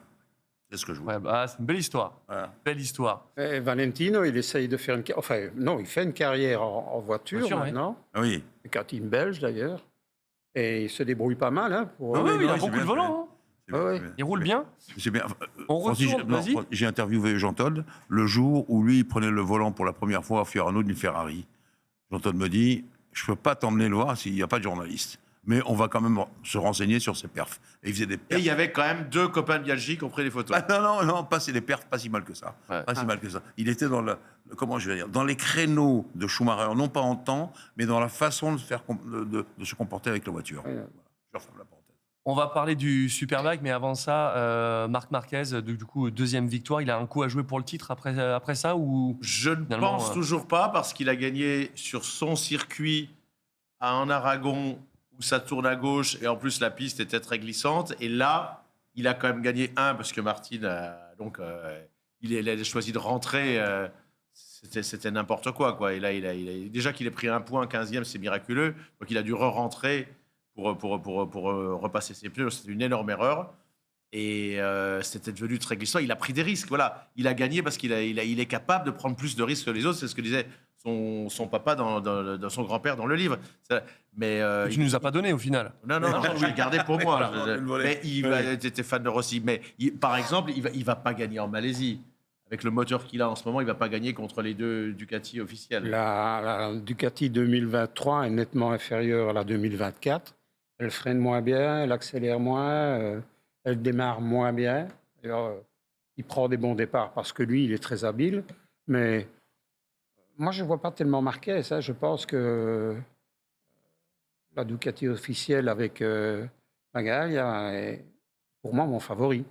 C'est ce que je vois. Ouais, bah, c'est une belle histoire. Voilà. Belle histoire. Et Valentino, il essaye de faire enfin, non, il fait une carrière en voiture Voiture, maintenant. Ah oui. C'est Karting belge d'ailleurs. Et il se débrouille pas mal. Hein, pour... Ah oui, il a c'est beaucoup bien, de volant. Hein. c'est bien, Ouais, c'est bien. Il roule bien. C'est bien. On Francis, retourne, non, vas-y. j'ai interviewé Jean Todt le jour où lui il prenait le volant pour la première fois à Fiorano d'une Ferrari. Jean Todt me dit, je peux pas t'emmener le voir s'il n'y a pas de journaliste. Mais on va quand même se renseigner sur ses perfs. Et il faisait des Et perfs. il y avait quand même 2 copains de Biaggi qui ont pris les photos. Ah, non, pas c'est des perfs pas si mal que ça. Ouais. Pas si mal que ça. Il était dans comment je vais dire, dans les créneaux de Schumacher, non pas en temps, mais dans la façon de se comporter avec la voiture. Ouais. Voilà. Je referme la parenthèse. On va parler du Superbike, mais avant ça, Marc Marquez, du coup, deuxième victoire. Il a un coup à jouer pour le titre après ça ou... Je ne Finalement, pense toujours pas, parce qu'il a gagné sur son circuit en Aragon, où ça tourne à gauche, et en plus la piste était très glissante. Et là, il a quand même gagné parce que Martin, il a choisi de rentrer. C'était n'importe quoi. Et là, déjà qu'il ait pris un point, 15e, c'est miraculeux. Donc il a dû rentrer pour repasser ses pneus. C'était une énorme erreur. Et c'était devenu très glissant. Il a pris des risques. Voilà. Il a gagné parce qu'il est capable de prendre plus de risques que les autres. C'est ce que disait son papa dans son grand-père dans le livre. Mais Tu nous as pas donné au final. non, je l'ai gardé pour moi. Voilà, le volet. Mais tu étais fan de Rossi. Mais par exemple, il va pas gagner en Malaisie. Avec le moteur qu'il a en ce moment, il va pas gagner contre les 2 Ducati officiels. La Ducati 2023 est nettement inférieure à la 2024. Elle freine moins bien, elle accélère moins, elle démarre moins bien. Alors, il prend des bons départs parce que lui, il est très habile. Mais moi, je ne vois pas tellement Marquez. Hein. Je pense que la Ducati officielle avec Bagaglia est pour moi mon favori.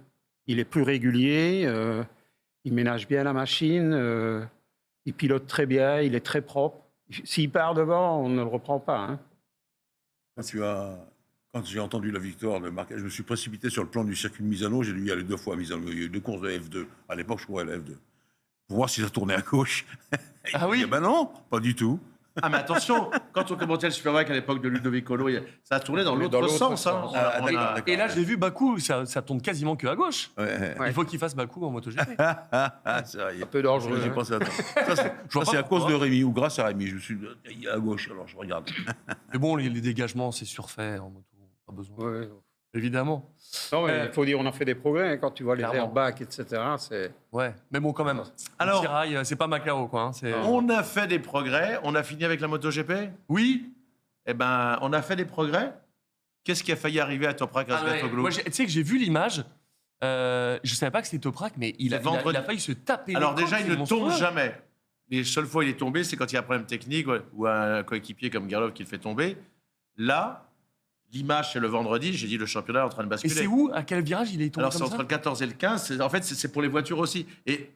Il est plus régulier, il ménage bien la machine, il pilote très bien, il est très propre. S'il part devant, on ne le reprend pas. Hein. Quand j'ai entendu la victoire de Marquez, je me suis précipité sur le plan du circuit de Misano. J'ai dû y aller 2 fois à Misano. Il y a eu 2 courses de F2. À l'époque, je courais la F2. Pour voir si ça tournait à gauche. Ah oui. Ben non, pas du tout. Ah, mais attention, quand on commentait le Superbike à l'époque de Ludovico Lo, ça a tourné dans l'autre sens. Hein. Ah, On a- d'accord. Et là, j'ai vu Bakou, ça tourne quasiment que à gauche. Ouais. Ouais. Il faut qu'il fasse Bakou en MotoGP. C'est vrai. Un peu dangereux. J'ai hein. pensé à ça. Ça, vois c'est pas à cause pourquoi. de Rémi, ou grâce à Rémi. Je me suis dit, il est à gauche, alors je regarde. Mais bon, les dégagements, c'est surfait en moto. Pas besoin. Ouais. Évidemment. Non, mais il faut dire on a fait des progrès. Hein. Quand tu vois les Clairement. airbags, etc., c'est... Ouais. Mais bon, quand même. Alors- Le tirail, c'est pas Macao, quoi. Hein, c'est... On a fait des progrès. On a fini avec la MotoGP. Oui. Eh ben, on a fait des progrès. Qu'est-ce qui a failli arriver à Toprak Ah ouais. Razgatoglu Moi, tu sais que j'ai vu l'image. Je savais pas que c'était Toprak, mais il a vendredi. failli se taper. Alors les déjà, côtes, il c'est ne tombe monstrueux. jamais. Les seules fois où il est tombé, c'est quand il y a un problème technique ou un coéquipier comme Garlov qui le fait tomber. Là, l'image, c'est le vendredi. J'ai dit le championnat est en train de Et basculer. c'est où? À quel virage il est tombé Alors, comme c'est ça entre le 14 et le 15. En fait, c'est pour les voitures aussi. Et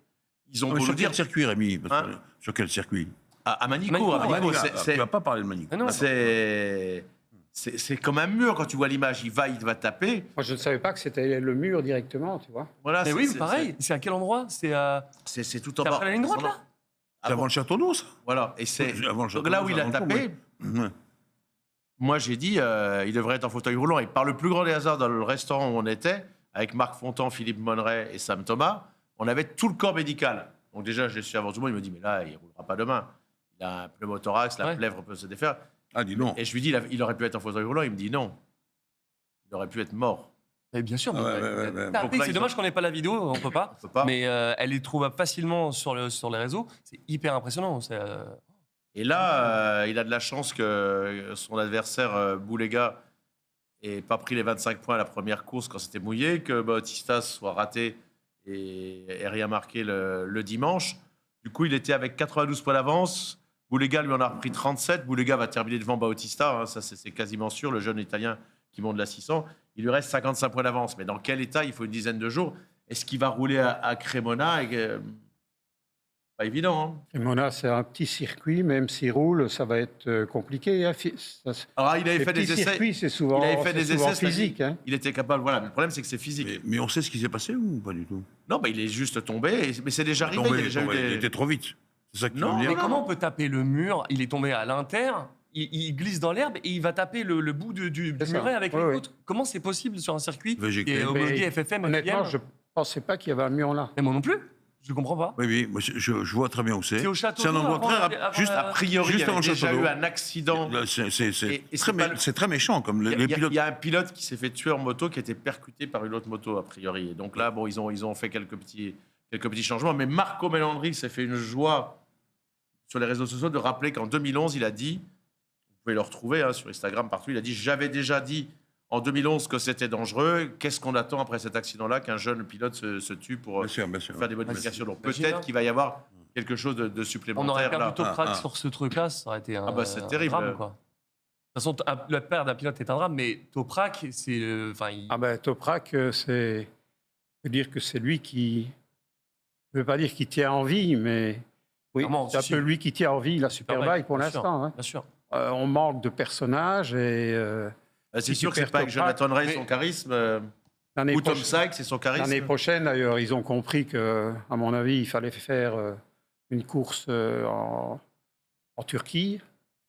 ils ont beau Sur le dire. quel circuit, Rémi? Parce que- Hein sur quel circuit? À Manicourt. Manicourt, À Manicourt, Ah, c'est- tu vas pas parler de Manicourt. Ah non. c'est comme un mur quand tu vois l'image. Il va taper. Moi, je ne savais pas que c'était le mur directement, tu vois. Voilà, Mais c'est- oui, c'est- pareil. C'est à quel endroit? C'est C'est tout en c'est bas. après la ligne droite, là? C'est avant le château d'eau, ça? Voilà. Et c'est Avant le donc château là d'eau, où il a avant le pont, tapé. ouais. Moi, j'ai dit, il devrait être en fauteuil roulant. Et par le plus grand des hasards, dans le restaurant où on était, avec Marc Fontan, Philippe Monneret et Sam Thomas, on avait tout le corps médical. Donc déjà, je l'ai su avant tout le monde. Il me dit, mais là, il ne roulera pas demain. Il a un pneumothorax, la Ouais. plèvre peut se défaire. Ah, dis donc. Et je lui dis, il aurait pu être en fauteuil roulant. Il me dit non. Il aurait pu être mort. Mais bien sûr. Ah ouais, mais- ouais. Tapé, Donc là, c'est ils dommage qu'on n'ait pas la vidéo, on peut pas. On peut pas. Mais elle est trouvable facilement sur les réseaux. C'est hyper impressionnant. C'est, Et là, il a de la chance que son adversaire, Boulega, n'ait pas pris les 25 points à la première course quand c'était mouillé, que Bautista soit raté et ait rien marqué le dimanche. Du coup, il était avec 92 points d'avance. Boulega lui en a repris 37. Boulega va terminer devant Bautista, hein, ça c'est quasiment sûr, le jeune Italien qui monte la 600. Il lui reste 55 points d'avance. Mais dans quel état? Il faut une dizaine de jours. Est-ce qu'il va rouler à Cremona? Pas évident. Hein. Et Mona, c'est un petit circuit, même s'il roule, ça va être compliqué. Hein. Alors, il avait Les fait des petits essais. circuits, c'est souvent, Il avait fait c'est des souvent essais physique. Hein. Il était capable, voilà. Mais le problème, c'est que c'est physique. Mais on sait ce qui s'est passé ou pas du tout? Non, il est juste tombé. Mais c'est déjà arrivé. Il y a déjà eu Il des... était trop vite. C'est ça que tu Non, veux me dire Mais comment on peut taper le mur? Il est tombé à l'inter, il glisse dans l'herbe et il va taper le bout du C'est ça. muret avec Oui, les oui. poutres. Comment c'est possible sur un circuit VGK. qui est homologué Mais FFM, Honnêtement, FIM? je ne pensais pas qu'il y avait un mur là. Mais moi non plus. Je comprends pas. Oui, oui, moi, je vois très bien où c'est. C'est au château C'est un d'eau, endroit avant- très avant- rapide. Juste A priori, il y juste avant avait le déjà château eu d'eau. un accident. Là, c'est Et c'est très, pas le- c'est très méchant, comme Il y, a- les il y a- pilotes. il y a un pilote qui s'est fait tuer en moto, qui a été percuté par une autre moto, a priori. Et donc là, bon, ils ont fait quelques petits changements. Mais Marco Melandri s'est fait une joie sur les réseaux sociaux de rappeler qu'en 2011, il a dit, vous pouvez le retrouver hein, sur Instagram, partout, il a dit « J'avais déjà dit en 2011 que c'était dangereux. Qu'est-ce qu'on attend après cet accident-là qu'un jeune pilote se tue pour Bien sûr, bien sûr. faire des modifications » Donc Imagine, peut-être hein. qu'il va y avoir quelque chose de On aurait supplémentaire perdu là. Toprak Ah, ah. sur ce truc-là, ça aurait été un, Ah bah, c'est un terrible. drame, quoi. De toute façon, le père d'un pilote est un drame, mais Toprak, c'est... Enfin, Ah ben, Toprak, c'est. Je veux dire que c'est lui qui. Je ne veux pas dire qu'il tient en vie, mais. Oui, Clairement, c'est un si, peu si. lui qui tient en vie la Superbike pour bien sûr, l'instant. Hein. Bien sûr. On manque de personnages et C'est Si sûr tu que c'est perds pas avec Toprak, Jonathan Ray mais- son charisme, l'année ou Tom prochaine, Sykes et son charisme. l'année prochaine, d'ailleurs, ils ont compris que, à mon avis, il fallait faire une course en Turquie.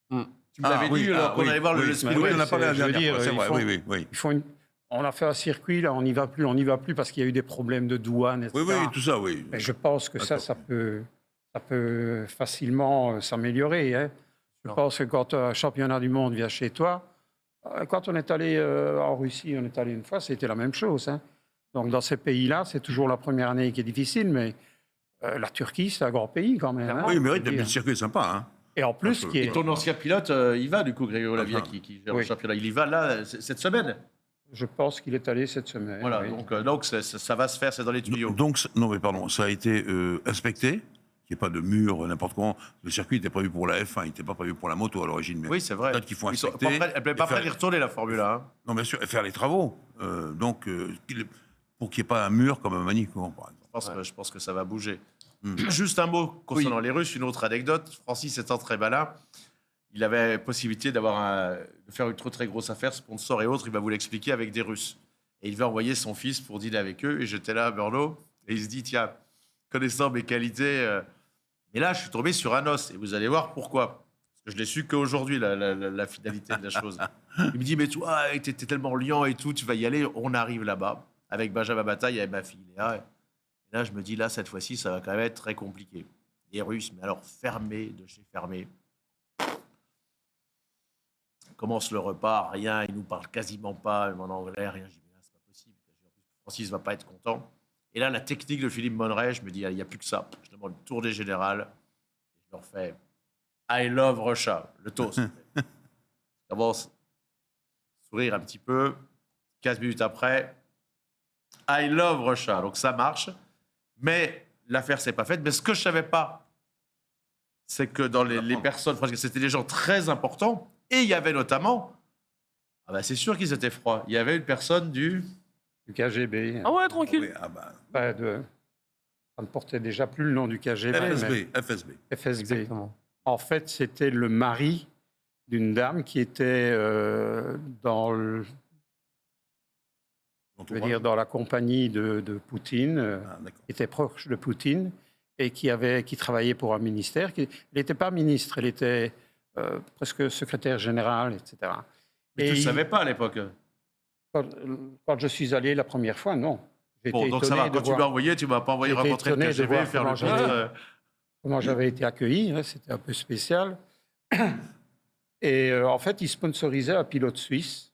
Tu me l'avais dit alors qu'on allait voir le oui, speedway. oui, on a parlé la je veux dernière fois, dire, c'est ils vrai, font- oui, oui, oui. Ils font On a fait un circuit, là, on n'y va plus parce qu'il y a eu des problèmes de douane, etc. Oui, oui, tout ça, oui. Mais je pense que D'accord. ça peut facilement s'améliorer. Hein. Je Non. pense que quand un championnat du monde vient chez toi, quand on est allé en Russie, on est allé une fois, c'était la même chose. Hein. Donc dans ces pays-là, c'est toujours la première année qui est difficile, mais la Turquie, c'est un grand pays quand même. Hein, Oui, je mais veux oui, dire. le circuit est sympa. Hein. Et en plus, Et qui Et est, ton ancien pilote, il va du coup, Grégory Lavia, Enfin, qui gère oui. le championnat. Il y va là, cette semaine. je pense qu'il est allé cette semaine. Voilà, oui. donc ça va se faire, c'est dans les tuyaux. Donc, non, mais pardon, ça a été inspecté. Il n'y a pas de mur, n'importe comment. Le circuit était prévu pour la F1, il n'était pas prévu pour la moto à l'origine. Mais Oui, c'est vrai. peut-être qu'il faut Ils sont inspecter. pas prêts- Elle n'est pas et faire- prête d'y retourner, la Formule 1. hein. Non, bien sûr, et faire les travaux. Pour qu'il n'y ait pas un mur comme à Manicourt, par exemple. Je pense que ça va bouger. Hmm. Juste un mot concernant les Russes, une autre anecdote. Francis étant très malin, il avait possibilité de faire une très très grosse affaire, sponsor et autres, il va vous l'expliquer avec des Russes. Et il va envoyer son fils pour dîner avec eux. Et j'étais là à Brno, et il se dit, tiens, connaissant mes qualités, mais là je suis tombé sur un os. Et vous allez voir pourquoi. Parce que je l'ai su qu'aujourd'hui, la finalité de la chose. Il me dit, mais toi, t'es tellement liant et tout, tu vas y aller. On arrive là-bas, avec Benjamin Bataille et ma fille Léa. Et là, je me dis, là, cette fois-ci, ça va quand même être très compliqué. Les Russes, mais alors fermés de chez fermés. Commence le repas, rien, ils nous parlent quasiment pas, même en anglais, rien. Je dis, mais là, c'est pas possible. Francis va pas être content. Et là, la technique de Philippe Monneray, je me dis, il n'y a plus que ça. Je demande le tour des générales. Je leur fais I love Russia, le toast. Je commence à sourire un petit peu. 15 minutes après, I love Russia. Donc ça marche. Mais l'affaire s'est pas faite. Mais ce que je savais pas, c'est que dans les personnes, parce que c'était des gens très importants, et il y avait notamment, ah bah c'est sûr qu'ils étaient froids. Il y avait une personne du Du KGB. Ah ouais, Oui, tranquille. Ça ne portait déjà plus le nom du KGB, mais FSB. FSB. Exactement. En fait, c'était le mari d'une dame qui était dans la compagnie de Poutine, Ah, d'accord. qui était proche de Poutine et qui travaillait pour un ministère. Elle n'était pas ministre, elle était presque secrétaire générale, etc. Mais tu ne le savais pas à l'époque. Quand je suis allé la première fois, non. J'étais Bon, donc ça étonné va. de Quand tu voir m'as envoyé, tu ne m'as pas envoyé J'étais rencontrer le étonné de KGB, voir faire le comment poste. j'avais- comment j'avais été accueilli. Hein, c'était un peu spécial. Et en fait, il sponsorisait un pilote suisse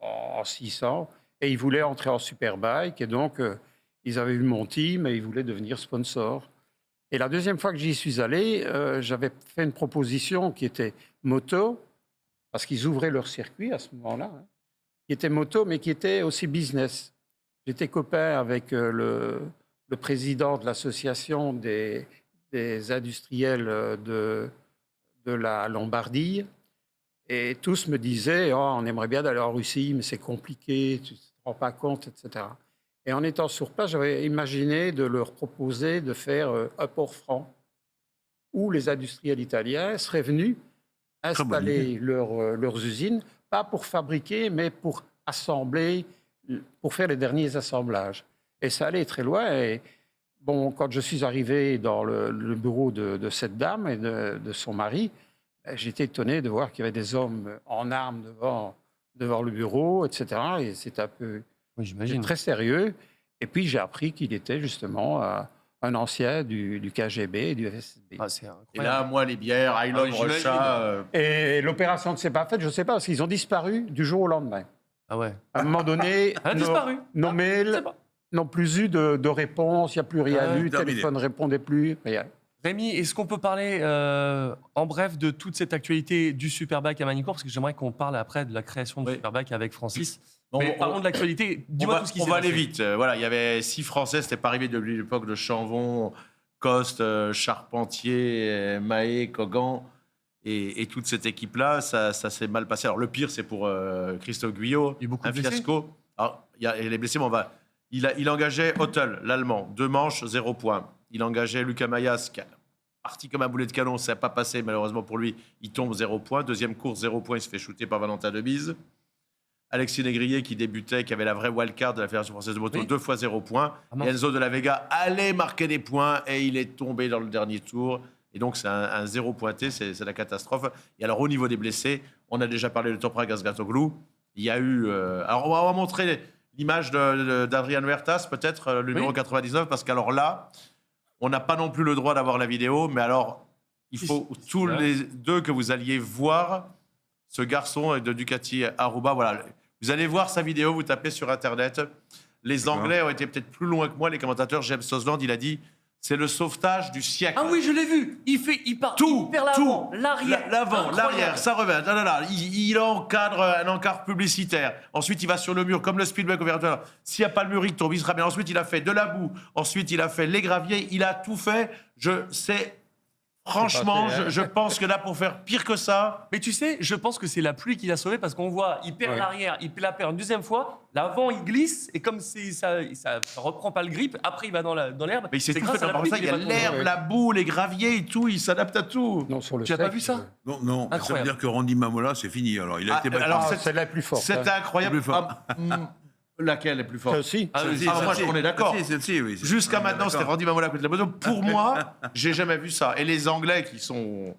en 600 et il voulait entrer en Superbike. Et donc, ils avaient eu mon team et ils voulaient devenir sponsor. Et la deuxième fois que j'y suis allé, j'avais fait une proposition qui était moto, parce qu'ils ouvraient leur circuit à ce moment-là, hein, qui était moto, mais qui était aussi business. J'étais copain avec le président de l'association des industriels de la Lombardie. Et tous me disaient, oh, on aimerait bien d'aller en Russie, mais c'est compliqué, tu ne te rends pas compte, etc. Et en étant sur place, j'avais imaginé de leur proposer de faire un port franc, où les industriels italiens seraient venus installer leurs usines, pas pour fabriquer, mais pour assembler, pour faire les derniers assemblages. Et ça allait très loin. Et bon, quand je suis arrivé dans le bureau de cette dame et de son mari, j'étais étonné de voir qu'il y avait des hommes en armes devant le bureau, etc. Et c'était un peu Oui, j'imagine. très sérieux. Et puis j'ai appris qu'il était justement un ancien du KGB et du FSB. Ah, c'est Et incroyable. là, moi, les bières, I Love oui, j'imagine. Russia. Et l'opération ne s'est pas faite, je ne sais pas, parce qu'ils ont disparu du jour au lendemain. Ah ouais. À un moment donné, Elle a disparu. nos Ah, je mails sais pas. n'ont plus eu de réponse, il n'y a plus rien Ah, eu, le terminé. téléphone ne répondait plus, rien. Rémi, est-ce qu'on peut parler en bref de toute cette actualité du Superbike à Manicourt? Parce que j'aimerais qu'on parle après de la création du Oui. Superbike avec Francis. Bon, Mais parlons de l'actualité. Dis-moi tout ce qui on s'est va passé. aller vite. Voilà, il y avait 6 Français, c'était pas arrivé depuis l'époque de Chanvon, Coste, Charpentier, Mahé, Cogan et toute cette équipe-là. Ça s'est mal passé. Alors le pire, c'est pour Christophe Guyot, Il y a beaucoup un de blessés. fiasco. Alors, il y a les blessés, mais il engageait Hottel, l'Allemand, 2 manches, 0 points. Il engageait Lucas Mayas, qui a parti comme un boulet de canon, ça n'a pas passé malheureusement pour lui. Il tombe 0 points. Deuxième course, 0 points, il se fait shooter par Valentin Debise. Alexis Négrier qui débutait, qui avait la vraie wildcard de la Fédération française de moto, Oui. 2 fois 0 points. Ah, mince. Et Enzo de la Vega allait marquer des points et il est tombé dans le dernier tour. Et donc c'est un 0 pointé, c'est la catastrophe. Et alors au niveau des blessés, on a déjà parlé de Toprak Gazgatoglou. Il y a eu... alors on va montrer l'image d'Adrian Huertas, peut-être, le numéro Oui. 99, parce qu'alors là, on n'a pas non plus le droit d'avoir la vidéo, mais alors il faut tous les deux que vous alliez voir ce garçon de Ducati Aruba. Voilà. Vous allez voir sa vidéo, vous tapez sur Internet. Les D'accord. Anglais ont été peut-être plus loin que moi, les commentateurs. James Sosland, il a dit c'est le sauvetage du siècle. Ah oui, je l'ai vu. Il part. Tout, il perd l'avant, tout. l'arrière. L'avant, Incroyable. l'arrière, ça revient. Là. Il encadre un encart publicitaire. Ensuite, il va sur le mur, comme le Speedway Overture. S'il n'y a pas le mur, il tombe, il sera bien. Ensuite, il a fait de la boue. Ensuite, il a fait les graviers. Il a tout fait. Franchement, passé, hein. je pense que là, pour faire pire que ça, Mais tu sais, je pense que c'est la pluie qui l'a sauvé parce qu'on voit, il perd Ouais. l'arrière, il la perd une deuxième fois, l'avant il glisse et comme ça reprend pas le grip, après il va dans l'herbe. mais il s'est C'est tout grâce fait à la dans pluie ça. qu'il Il y a est pas tombé. l'herbe, ouais. la boue, les graviers et tout. Il s'adapte à tout. Non, sur le Tu as pas sec, vu ça? Non, ça veut Incroyable. dire que Randy Mamola, c'est fini. Alors, il a été battu. alors, Ah, c'est la plus forte. C'est hein. incroyable. Le plus fort. Laquelle est plus forte Celle-ci. Ah, Celle-ci, moi, celle-ci. on est d'accord. Celle-ci, oui. Jusqu'à On est maintenant, c'était d'accord. Randy Mamola à côté de la moto. Pour moi, j'ai jamais vu ça. Et les Anglais qui sont...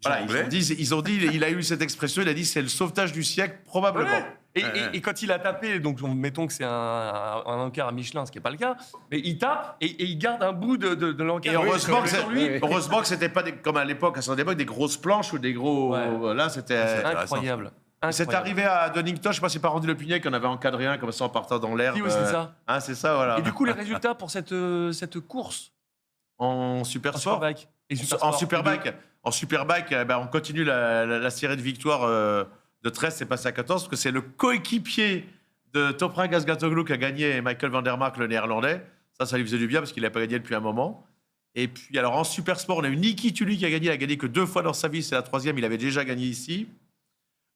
Voilà, Anglais. ils ont dit, il a eu cette expression, il a dit c'est le sauvetage du siècle, probablement. Ouais. Et, Ouais. et quand il a tapé, donc mettons que c'est un encart à Michelin, ce qui n'est pas le cas, mais il tape et il garde un bout de l'encart. Et heureusement, Oui, que sur lui. Oui. c'était pas comme à l'époque, à son époque, des grosses planches ou des gros. Ouais. Là, c'était. Incroyable. C'est Incroyable. arrivé à Donington, je sais pas si c'est pas Randy Le Pignet qu'on avait encadré un comme ça en partant dans l'herbe. Oui, c'est ça. Hein, c'est ça, voilà. Et du coup, les résultats pour cette course En super en sport. Superbike et En Superbike. En Superbike, on continue la série de victoires de 13, c'est passé à 14, parce que c'est le coéquipier de Toprak Gazgatoglou qui a gagné Michael van der Mark, le néerlandais. Ça lui faisait du bien parce qu'il n'a pas gagné depuis un moment. Et puis, alors en super sport, on a eu Niki Tully qui a gagné. Il a gagné que 2 fois dans sa vie, c'est la 3e. Il avait déjà gagné ici.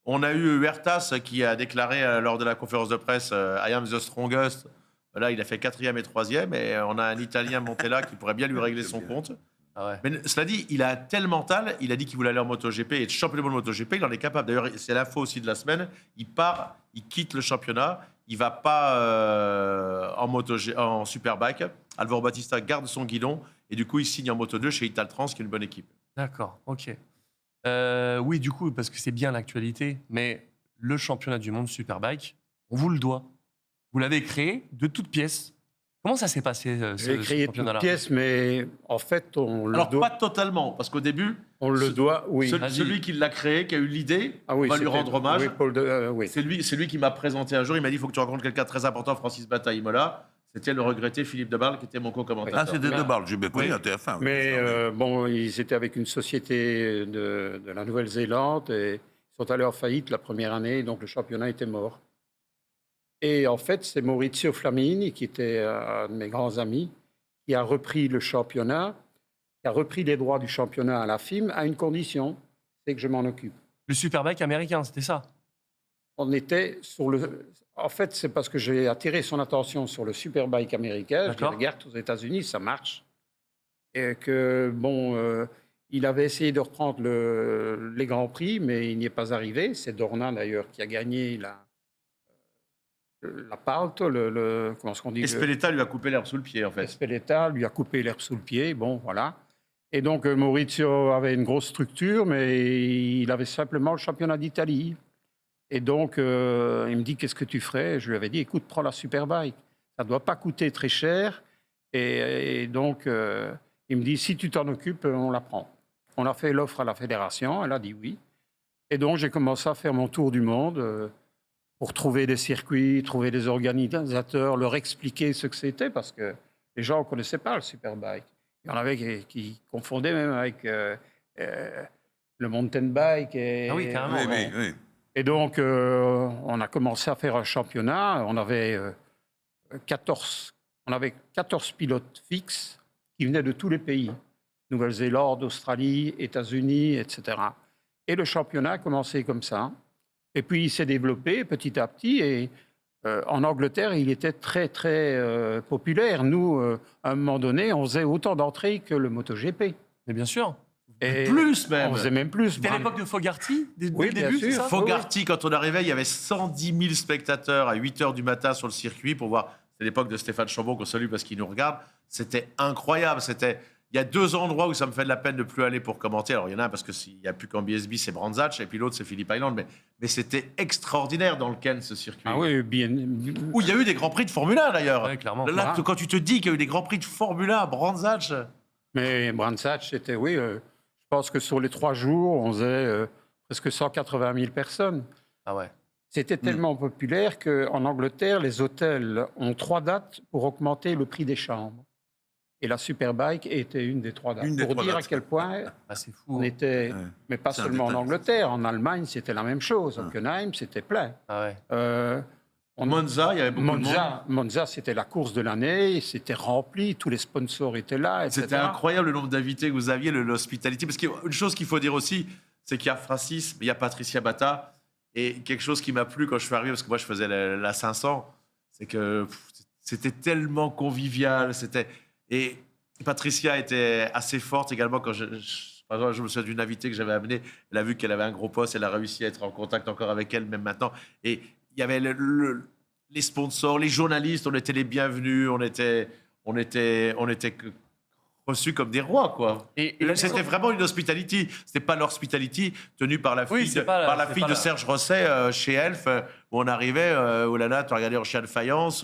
On a eu Huertas qui a déclaré lors de la conférence de presse I am the strongest. Là, il a fait 4e et 3e. Et on a un Italien, Montella, qui pourrait bien lui régler son compte. Ah ouais. Mais cela dit, il a un tel mental, il a dit qu'il voulait aller en MotoGP et être champion du monde MotoGP, il en est capable. D'ailleurs, c'est l'info aussi de la semaine. Il part, il quitte le championnat, il va pas en Superbike. Alvaro Bautista garde son guidon et du coup, il signe en Moto 2 chez Italtrans, qui est une bonne équipe. D'accord, ok. Oui, du coup, parce que c'est bien l'actualité, mais le championnat du monde Superbike, on vous le doit. Vous l'avez créé de toutes pièces. Comment ça s'est passé, J'ai ce créé toute championnat-là? pièce, mais en fait, on Alors, le pas doit. totalement, parce qu'au début, On le doit, oui. Vas-y. celui qui l'a créé, qui a eu l'idée, Ah oui, on va lui c'était- rendre hommage. Oui, Paul oui. C'est lui qui m'a présenté un jour. Il m'a dit il faut que tu rencontres quelqu'un de très important, Francis Bata Imola. C'était le regretté Philippe Debarle, qui était mon co-commentateur. Ah, c'était de Barle, j'ai bien connu Oui. à TF1. oui. Mais Ça, oui. bon, ils étaient avec une société de la Nouvelle-Zélande et ils sont allés en faillite la première année, donc le championnat était mort. Et en fait, c'est Maurizio Flamini, qui était un de mes grands amis, qui a repris le championnat, qui a repris les droits du championnat à la FIM à une condition, c'est que je m'en occupe. Le Superbike américain, c'était ça? On était sur le... En fait, c'est parce que j'ai attiré son attention sur le Superbike américain. Je dis, D'accord. regarde, aux États-Unis, ça marche. Et que, bon, il avait essayé de reprendre les Grands Prix, mais il n'y est pas arrivé. C'est Dorna, d'ailleurs, qui a gagné l'appalto, comment est-ce qu'on dit? Espeleta lui a coupé l'herbe sous le pied, en fait. Espeleta lui a coupé l'herbe sous le pied, bon, voilà. Et donc, Maurizio avait une grosse structure, mais il avait simplement le championnat d'Italie. Et donc, il me dit, qu'est-ce que tu ferais? Je lui avais dit, écoute, prends la Superbike. Ça ne doit pas coûter très cher. Et donc, il me dit, si tu t'en occupes, on la prend. On a fait l'offre à la fédération, elle a dit oui. Et donc, j'ai commencé à faire mon tour du monde pour trouver des circuits, trouver des organisateurs, leur expliquer ce que c'était, parce que les gens ne connaissaient pas le Superbike. Il y en avait qui confondaient même avec le mountain bike. Ah oui, carrément. Oui. Et donc, on a commencé à faire un championnat. On avait 14 pilotes fixes qui venaient de tous les pays. Nouvelle-Zélande, Australie, États-Unis, etc. Et le championnat a commencé comme ça. Et puis, il s'est développé petit à petit. Et en Angleterre, il était très, très populaire. Nous, à un moment donné, on faisait autant d'entrées que le MotoGP. Mais bien sûr. Et Plus, même. on faisait même plus. C'était à l'époque de Fogarty, dès Oui, le bien début, sûr. c'est ça? Fogarty, quand on arrivait, il y avait 110 000 spectateurs à 8 h du matin sur le circuit pour voir. C'est l'époque de Stéphane Chambon qu'on salue parce qu'il nous regarde. C'était incroyable. Il y a 2 endroits où ça me fait de la peine de plus aller pour commenter. Alors, il y en a un parce qu'il n'y a plus qu'en BSB, c'est Brandzach, et puis l'autre, c'est Phillip Island. Mais c'était extraordinaire dans le Ken, ce circuit. Ah oui, bien. Où il y a eu des Grands Prix de Formule 1, d'ailleurs. Ouais, clairement. Là, quand tu te dis qu'il y a eu des Grands Prix de Formule 1 à Brandzach. Mais Brandzach, c'était, oui, je pense que sur les 3 jours, on faisait presque 180 000 personnes. Ah ouais. C'était tellement populaire qu'en Angleterre, les hôtels ont 3 dates pour augmenter le prix des chambres. Et la Superbike était une des 3 dates. Une des pour 3 dire dates. à quel point Ah, c'est fou. on était... Ouais. Mais pas C'est un seulement en détail. Angleterre. En Allemagne, c'était la même chose. Hockenheim, c'était plein. Ah ouais. Monza, il y avait beaucoup de monde. Monza, c'était la course de l'année. C'était rempli. Tous les sponsors étaient là, etc. C'était incroyable le nombre d'invités que vous aviez, l'hospitality. Parce qu'une chose qu'il faut dire aussi, c'est qu'il y a Francis, mais il y a Patricia Bata. Et quelque chose qui m'a plu quand je suis arrivé, parce que moi je faisais la 500, c'est que c'était tellement convivial. Et Patricia était assez forte également quand par exemple, je me souviens d'une invitée que j'avais amenée. Elle a vu qu'elle avait un gros poste, elle a réussi à être en contact encore avec elle, même maintenant. Et il y avait les sponsors, les journalistes, on était les bienvenus, on était reçus comme des rois, quoi. Et C'était vraiment une hospitality. C'était pas l'hospitality tenue par la fille, Oui, c'est pas la- par la c'est fille pas de la- Serge Rosset chez Elf, où on arrivait, oh là là, tu regardais en chien de faïence,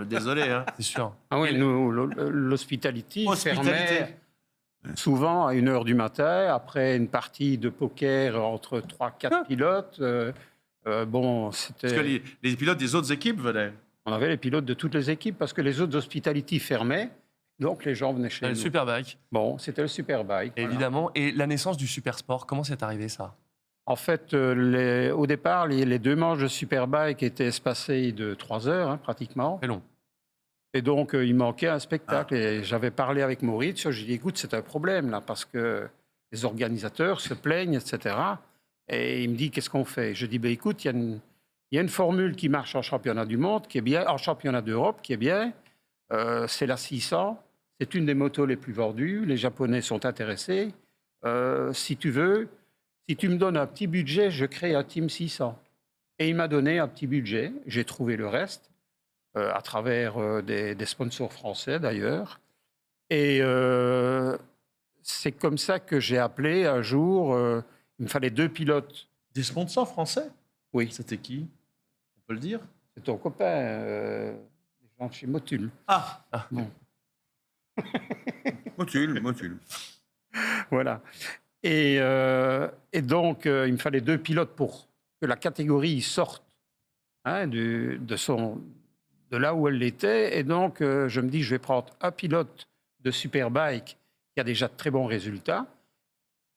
désolé. Hein. c'est sûr. Ah oui, nous, l'hospitality Hospitalité. fermait souvent à 1 h du matin, après une partie de poker entre 3-4 pilotes. Bon, Parce que c'était... les pilotes des autres équipes venaient. On avait les pilotes de toutes les équipes parce que les autres hospitality fermaient, donc les gens venaient chez Le nous. Superbike, Bon, c'était le Superbike. voilà. évidemment. Et la naissance du Supersport, comment c'est arrivé ça? En fait, au départ, les 2 manches de Superbike étaient espacées de 3 heures, pratiquement. C'est long. Et donc, il manquait un spectacle. Et j'avais parlé avec Maurizio. J'ai dit, écoute, c'est un problème, là, parce que les organisateurs se plaignent, etc. Et il me dit, qu'est-ce qu'on fait? Je dis, ben, écoute, il y a une formule qui marche en championnat du monde, qui est bien, en championnat d'Europe, qui est bien. C'est la 600. C'est une des motos les plus vendues. Les Japonais sont intéressés. Si tu veux, si tu me donnes un petit budget, je crée un Team 600. Et il m'a donné un petit budget. J'ai trouvé le reste. À travers des sponsors français d'ailleurs. Et c'est comme ça que j'ai appelé un jour, il me fallait 2 pilotes. Des sponsors français? Oui, C'était qui? On peut le dire? c'est ton copain, des gens de chez Motul. Ah, Bon, Motul. voilà. Et donc, il me fallait 2 pilotes pour que la catégorie sorte de là où elle était. Et donc, je me dis, je vais prendre un pilote de Superbike qui a déjà de très bons résultats.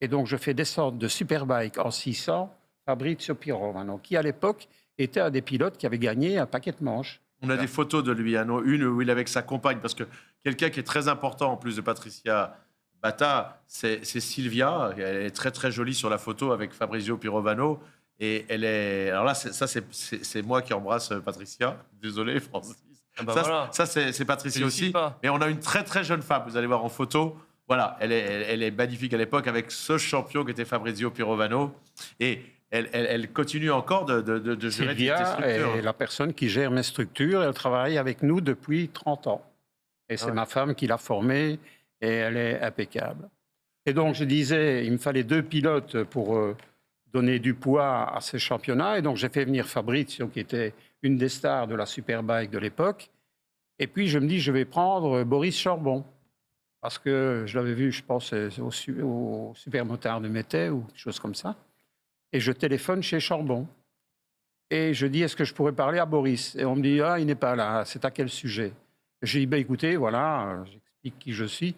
Et donc, je fais descendre de Superbike en 600 Fabrizio Pirovano, qui à l'époque était un des pilotes qui avait gagné un paquet de manches. on a des photos de lui, hein, une où il est avec sa compagne, parce que quelqu'un qui est très important en plus de Patricia Bata, c'est Sylvia. Elle est très très jolie sur la photo avec Fabrizio Pirovano. Et elle est. Alors là, c'est moi qui embrasse Patricia. Désolé, Francis. Ah bah ça, voilà. ça, c'est Patricia Félicite aussi. pas. Et on a une très très jeune femme, vous allez voir en photo. Voilà, elle est magnifique à l'époque avec ce champion qui était Fabrizio Pirovano. Et elle continue encore de gérer tes Sylvia structures. est la personne qui gère mes structures. Elle travaille avec nous depuis 30 ans. Et c'est ouais. ma femme qui l'a formée et elle est impeccable. Et donc, je disais, il me fallait 2 pilotes pour donner du poids à ces championnats. Et donc, j'ai fait venir Fabrizio, qui était une des stars de la Superbike de l'époque. Et puis, je me dis, je vais prendre Boris Charbon. Parce que je l'avais vu, je pense, au Supermotard de Mété ou quelque chose comme ça. Et je téléphone chez Charbon. Et je dis, est-ce que je pourrais parler à Boris? Et on me dit, ah, il n'est pas là. C'est à quel sujet? J'ai dit, ben, écoutez, voilà, j'explique qui je suis.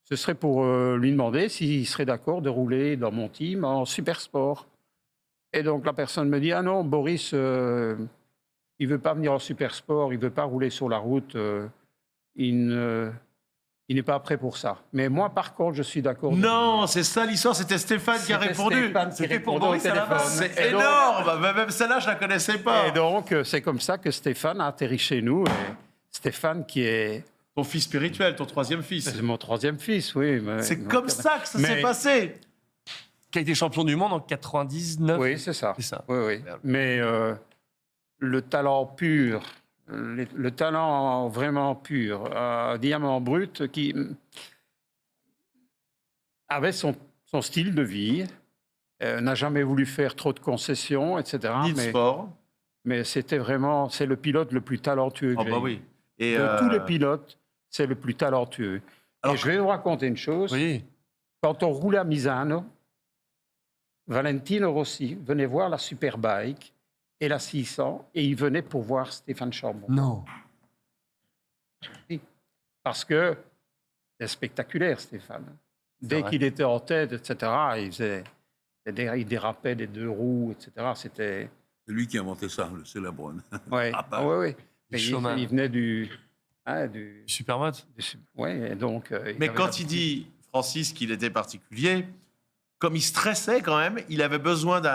Ce serait pour lui demander s'il serait d'accord de rouler dans mon team en super sport. Et donc la personne me dit, ah non, Boris, il ne veut pas venir en super sport, il ne veut pas rouler sur la route, il n'est pas prêt pour ça. Mais moi, par contre, je suis d'accord. Non, c'est ça l'histoire, c'était Stéphane qui a C'était répondu. Stéphane qui C'était pour répondait au Boris à la téléphone. base. C'est Et donc- énorme. Même celle-là, je la connaissais pas. Et donc, c'est comme ça que Stéphane a atterri chez nous. Et Stéphane, qui est Ton fils spirituel, ton 3e fils. c'est mon 3e fils, oui. C'est donc, comme ça que ça mais- s'est passé. Qui a été champion du monde en 99. Oui, c'est ça. C'est ça. Oui, oui. Mais le talent pur, le talent vraiment pur, diamant brut, qui avait son style de vie, n'a jamais voulu faire trop de concessions, etc. Ni de Mais, sport. mais c'était vraiment, c'est le pilote le plus talentueux que Oh, j'ai bah eu. oui. Et, De tous les pilotes, c'est le plus talentueux. Alors- Et je vais vous raconter une chose. Oui. Quand on roulait à Misano, Valentino Rossi venait voir la Superbike et la 600 et il venait pour voir Stéphane Charbon. Non. Parce que c'est spectaculaire, Stéphane. Dès vrai. qu'il était en tête, etc., il dérapait des 2 roues, etc. C'était... C'est lui qui a inventé ça, le célèbre. Ouais. Ah bah. Ah, ouais, ouais. Mais showman. il venait du Supermot. ouais, et donc, Mais avait quand la- il dit, Francis, qu'il était particulier, comme il stressait quand même, il avait besoin de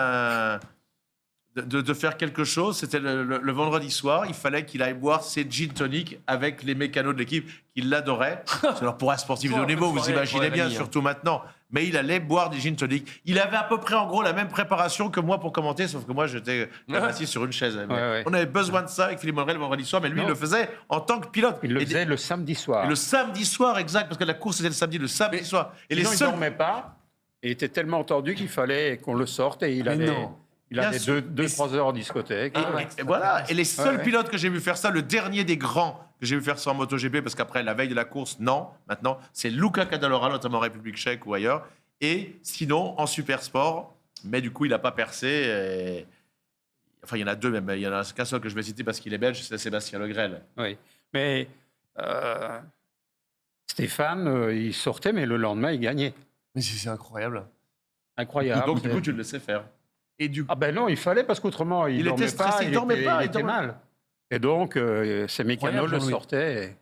faire quelque chose. C'était le vendredi soir, il fallait qu'il aille boire ses gin tonic avec les mécanos de l'équipe qui l'adoraient. Alors pour un sportif de haut niveau, vous Soirée, imaginez bien, Vanille, hein. surtout maintenant. Mais il allait boire des gin tonic. Il avait à peu près, en gros, la même préparation que moi pour commenter, sauf que moi, j'étais assis sur une chaise. Mais ouais. On avait besoin de ça avec Philippe Monrel le vendredi soir, mais lui, Non. il le faisait en tant que pilote. Il le Et faisait le samedi soir. et le samedi soir, exact, parce que la course était le samedi, soir. Et les Sinon, il seuls. ne dormait pas. Il était tellement tendu qu'il fallait qu'on le sorte et il Mais avait, non. il Bien avait sûr. 2-3 heures en discothèque. Et voilà. Et les seuls ouais. pilotes que j'ai vu faire ça, le dernier des grands que j'ai vu faire ça en MotoGP, parce qu'après, la veille de la course, non, maintenant, c'est Luca Cadalora, notamment en République tchèque ou ailleurs. Et sinon, en super sport, mais du coup, il n'a pas percé. Enfin, il y en a 2 même. Il y en a qu'un seul que je vais citer parce qu'il est belge, c'est Sébastien Le Grel. Oui. Mais Stéphane, il sortait, mais le lendemain, il gagnait. Mais c'est incroyable. Incroyable. Donc, du coup, tu le laissais faire. Et du Ah ben non, il fallait, parce qu'autrement, il Il dormait était stressé, pas, il dormait était, pas, il il était dormait- mal. Et donc, ces mécanos Incroyable, le Jean-Louis. sortaient.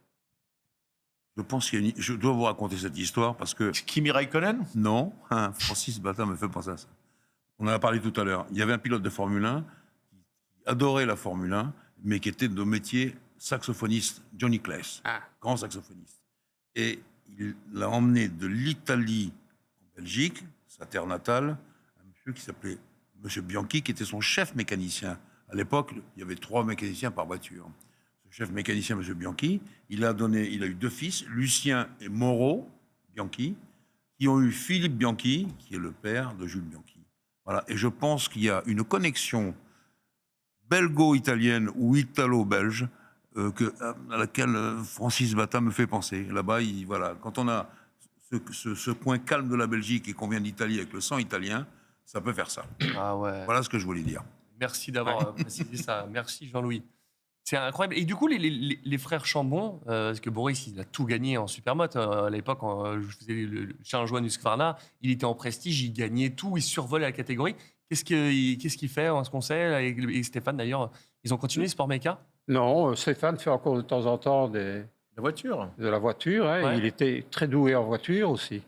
Je pense je dois vous raconter cette histoire parce que Kimi Raikkonen. non, Francis Bata me fait penser à ça. On en a parlé tout à l'heure. Il y avait un pilote de Formule 1 qui adorait la Formule 1, mais qui était de métier saxophoniste, Johnny Claes, Ah. grand saxophoniste. Et il l'a emmené de l'Italie en Belgique, sa terre natale, un monsieur qui s'appelait Monsieur Bianchi, qui était son chef mécanicien. À l'époque, il y avait 3 mécaniciens par voiture. Ce chef mécanicien, Monsieur Bianchi, il a eu 2 fils, Lucien et Mauro Bianchi, qui ont eu Philippe Bianchi, qui est le père de Jules Bianchi. Voilà. Et je pense qu'il y a une connexion belgo-italienne ou italo-belge à laquelle Francis Bata me fait penser. Là-bas, voilà, quand on a ce coin calme de la Belgique et qu'on vient d'Italie avec le sang italien, ça peut faire ça. Ah ouais. Voilà ce que je voulais dire. Merci d'avoir précisé ça. Merci Jean-Louis. C'est incroyable. Et du coup, les frères Chambon, parce que Boris, il a tout gagné en supermoto. À l'époque, quand je faisais le Challenge Husqvarna, il était en prestige, il gagnait tout, il survolait la catégorie. Qu'est-ce qu'il fait, ce qu'on sait? Et Stéphane, d'ailleurs, ils ont continué sport méca? Non, Stéphane fait encore de temps en temps de La voiture. la voiture. Hein. Ouais. Il était très doué en voiture aussi.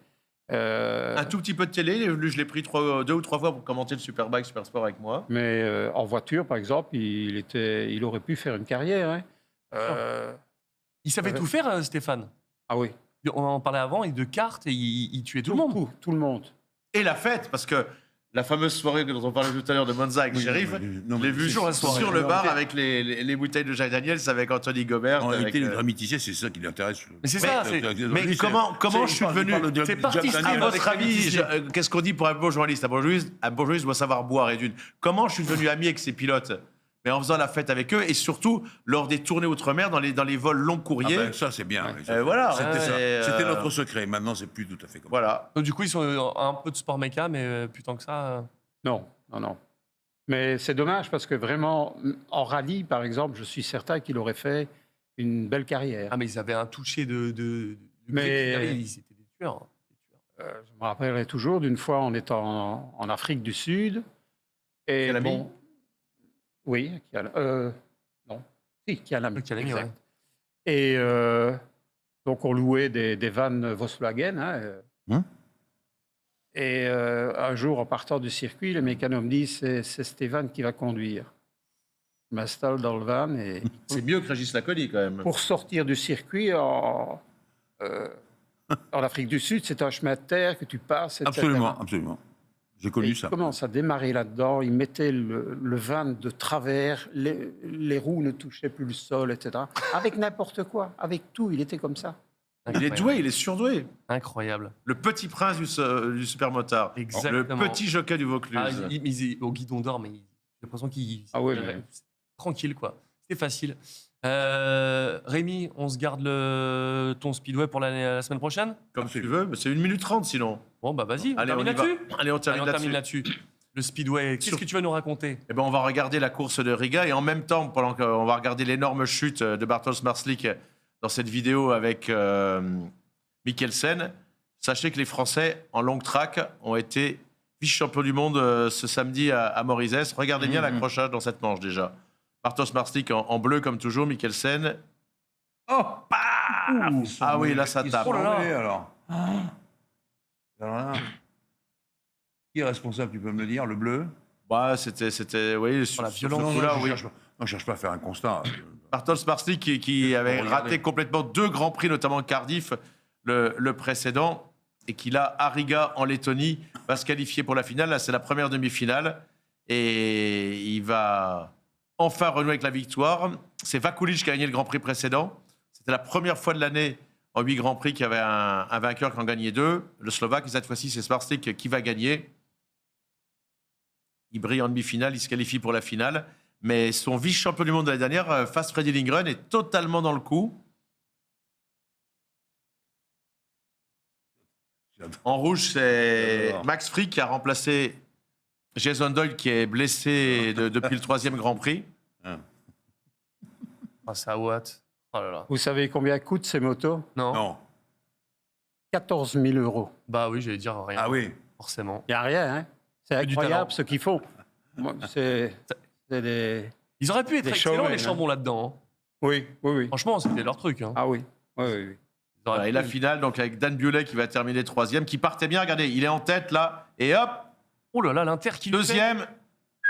Un tout petit peu de télé. Je l'ai pris 2 ou 3 fois pour commenter le Superbike, Super Sport avec moi. Mais en voiture, par exemple, il aurait pu faire une carrière. Hein. Il savait Ouais. tout faire, Stéphane. Ah oui. On en parlait avant, et de cartes, et il tuait tout le monde. Tout le monde. Et la fête, parce que La fameuse soirée dont on parlait tout à l'heure de Monza avec Oui, Sheriff, non, je l'ai vu toujours la soirée. sur le En bar réalité- avec les bouteilles de Jack Daniels avec Anthony Gobert. En avec, réalité, les dramaticiens, c'est ça qui l'intéresse. Mais c'est ça, c'est- mais comment je suis devenu- c'est parti, À Steve, votre avec avis, l'amitié. qu'est-ce qu'on dit pour un bon journaliste? Un bon journaliste doit savoir boire et d'une. Comment je suis devenu ami avec ces pilotes? Mais en faisant la fête avec eux et surtout lors des tournées outre-mer, dans les vols long Ah courriers. ben, ça, c'est bien. oui, ça, Voilà. C'était ça. Et, C'était notre secret. Maintenant, c'est plus tout à fait comme ça. Voilà. Donc, du coup, ils sont un peu de sport méca, mais plus tant que ça. Non, non, non. Mais c'est dommage parce que vraiment, en rallye, par exemple, je suis certain qu'il aurait fait une belle carrière. Ah, mais ils avaient un toucher de Mais- ils étaient des tueurs. Je me rappellerai toujours d'une fois, on était en Afrique du Sud. Et Kialami? bon, oui, non, si, Kialami, Le Kialami, exact. ouais. Et donc, on louait des vannes Volkswagen. Et un jour, en partant du circuit, le mécano me dit c'est Stéphane qui va conduire. Je m'installe dans le van et C'est mieux que Régis Laconi quand même. pour sortir du circuit en Afrique du Sud, c'est un chemin de terre que tu passes, etc. Absolument, absolument. J'ai Et connu il ça. commence à démarrer là-dedans, il mettait le van de travers, les roues ne touchaient plus le sol, etc. Avec n'importe quoi, avec tout, il était comme ça. Il est doué, il est surdoué. Incroyable. Le petit prince du supermotard. Exactement. Le petit jockey du Vaucluse. Ah, au guidon d'or, mais j'ai l'impression qu'il. Ah ouais, mais- Tranquille, quoi. C'était facile. Rémi, on se garde ton speedway pour la semaine prochaine? Comme tu veux, mais c'est 1 minute 30 sinon. Bon, bah vas-y, on Allez, termine on y va. là-dessus. Allez, on Allez, termine on termine là-dessus. là-dessus. Le speedway, qu'est-ce Sur- que tu vas nous raconter? Eh ben, on va regarder la course de Riga et en même temps, pendant qu'on va regarder l'énorme chute de Bartosz Marslik dans cette vidéo avec Mikkelsen, sachez que les Français en long track ont été vice-champions du monde ce samedi à Morizet. Regardez bien l'accrochage dans cette manche déjà. Bartosz Marslik en bleu comme toujours, Mikkelsen. Oh Ah oui, là, ça tape. Oh là là. Alors là, qui est responsable, tu peux me le dire? Le bleu? Ouais, oui, sur la ce violence. coup-là, oui. je ne cherche pas à faire un constat. Bartosz Marslik qui avait Regardez. raté complètement 2 grands prix, notamment Cardiff, le précédent, et qui là, à Riga, en Lettonie, va se qualifier pour la finale. Là, c'est la première demi-finale. Et il va enfin renouer avec la victoire. C'est Vakulic qui a gagné le Grand Prix précédent. C'était la première fois de l'année en 8 Grands Prix qu'il y avait un vainqueur qui en gagnait 2, le Slovaque. Et cette fois-ci, c'est Marslik qui va gagner. Il brille en demi-finale, il se qualifie pour la finale. Mais son vice-champion du monde de l'année dernière, face Freddy Lindgren, est totalement dans le coup. En rouge, c'est J'adore. Max Frick qui a remplacé Jason Doyle, qui est blessé depuis le 3e Grand Prix. Ah, c'est à Watt. Oh là là. Vous savez combien coûtent ces motos? Non. Non. 14 000 €. Bah oui, j'allais dire rien. Ah oui. Forcément. Il n'y a rien, hein? C'est Que du talent. incroyable ce qu'ils font. Moi, c'est des... Ils auraient pu être Des excellents, showmen, les Chambons, là-dedans. hein. Oui, oui, oui. Franchement, c'était leur truc. Hein. Ah oui, oui, oui, oui. Ils auraient Voilà, et pu- la finale, donc avec Dan Bewley qui va terminer 3e, qui partait bien. Regardez, il est en tête là. Et hop, Oh là là, l'Inter qui le fait. 2e,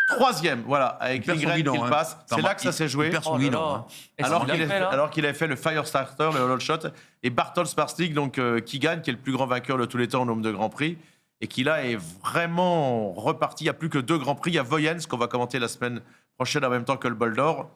3e. Voilà, avec Il perd son Lindgren qui guidon, le hein. passe. C'est là que ça s'est joué. Il perd son Oh là guidon. là. hein. Est-ce Alors qu'il qu'il a fait, là avait fait le Firestarter, le hollow shot, et Bartosz Marslik, donc qui gagne, qui est le plus grand vainqueur de tous les temps au nombre de grands prix, et qui là est vraiment reparti. Il n'y a plus que 2 grands prix. Il y a Voyens qu'on va commenter la semaine prochaine en même temps que le Bol d'Or.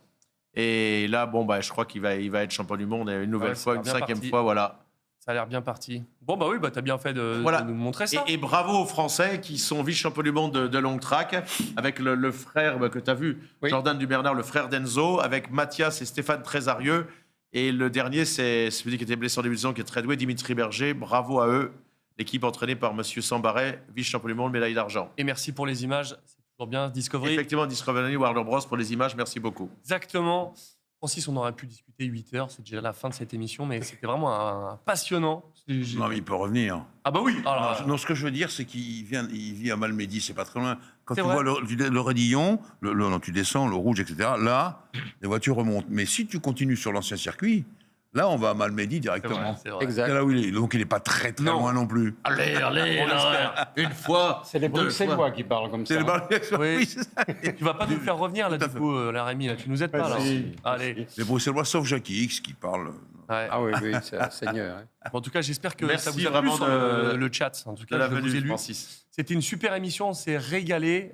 Et là, bon, bah, je crois qu'il va être champion du monde et une nouvelle Ouais, fois, ça a une bien 5e parti. fois, voilà. Ça a l'air bien parti. Bon, bah oui, bah t'as bien fait de Voilà. nous montrer ça. Et bravo aux Français qui sont vice-champions du monde de long track, avec le frère que tu as vu, Oui. Jordan Dubernard, le frère d'Enzo, avec Mathias et Stéphane Trésarieux. Et le dernier, c'est celui qui était blessé en début de saison, qui est très doué, Dimitri Berger. Bravo à eux, l'équipe entraînée par Monsieur Sambaret, vice-champion du monde, médaille d'argent. Et merci pour les images. C'est toujours bien. Discovery. Effectivement, Discovery Warner Bros. Pour les images, merci beaucoup. Exactement. Francis, on aurait pu discuter 8 heures. C'est déjà la fin de cette émission, mais c'était vraiment un passionnant. Non, mais il peut revenir. Ah bah oui. Alors, Non, ce que je veux dire, c'est qu'il vit à Malmedy, c'est pas très loin. Quand C'est tu vrai. vois le Radillon, non, tu descends, le rouge, etc., là, les voitures remontent. Mais si tu continues sur l'ancien circuit, là, on va à Malmedy c'est directement. vrai, c'est vrai. C'est Exact. là où il est. Donc, il n'est pas très, très Non. loin non plus. Allez, allez, On l'espère. une fois. C'est les deux Bruxellois fois. qui parlent comme ça. C'est le hein. bar- Oui. Oui, c'est ça. Tu vas pas nous faire revenir là, Tout à du fait. coup, la Rémi, là. Tu nous aides pas, là. Vas-y. Allez. Les Bruxellois, sauf Jackie X, qui parle Ouais. Ah oui, oui, c'est un seigneur. hein. En tout cas, j'espère que Merci ça vous a plu vraiment sur le chat. En tout De cas, la je vous ai venue, lu. Francis. C'était une super émission, on s'est régalé.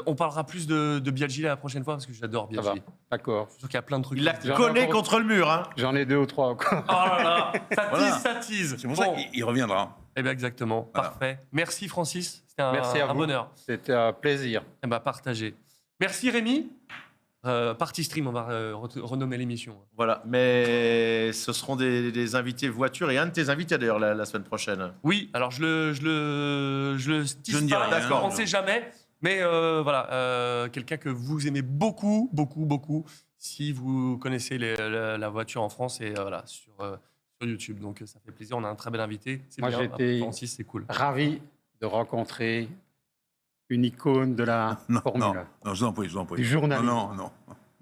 On parlera plus de Biaggi la prochaine fois parce que j'adore Ça va, Biaggi. d'accord. Je trouve qu'il y a plein de trucs. Il l'a J'en ai collé encore- contre le mur. Hein. J'en ai 2 ou 3 encore. Oh là là, ça tease, Voilà. ça tease. C'est pour ça Bon. qu'il reviendra. Eh bien, exactement. Voilà. Parfait. Merci, Francis. C'était Merci à un vous. bonheur. C'était un plaisir. Eh ben, partagé. Merci, Rémi. Party Stream, on va renommer l'émission. Voilà, mais ce seront des invités voiture et un de tes invités d'ailleurs la semaine prochaine. Oui, alors je le tease Je ne dis pas, rien, d'accord, on ne non. sait jamais. Mais voilà, quelqu'un que vous aimez beaucoup, beaucoup, beaucoup, si vous connaissez la voiture en France et voilà, sur YouTube. Donc ça fait plaisir, on a un très bel invité. C'est Moi, bien, j'étais- Francis, c'est cool. Ravi de rencontrer une icône de la Non, Formule non, 1. non, je vous en prie, je vous en prie. Du journalisme. Non, non,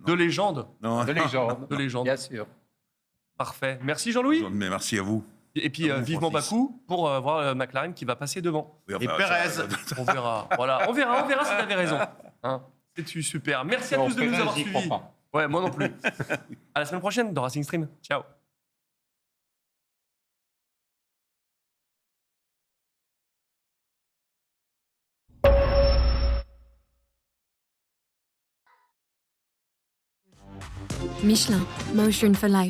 De légende, non. De légende, de légende. bien sûr. Parfait. Merci Jean-Louis. Mais merci à vous. Et puis À vous, vivement Francis. Bakou pour voir McLaren qui va passer devant. Oui, Et Pérez. On verra. Voilà, on verra si t'avais raison. Hein, c'est super. Merci à Non, tous de nous Pérez, avoir j'y crois suivis. pas. Ouais, moi non plus. À la semaine prochaine dans Racing Stream. Ciao. Michelin, Motion for Life.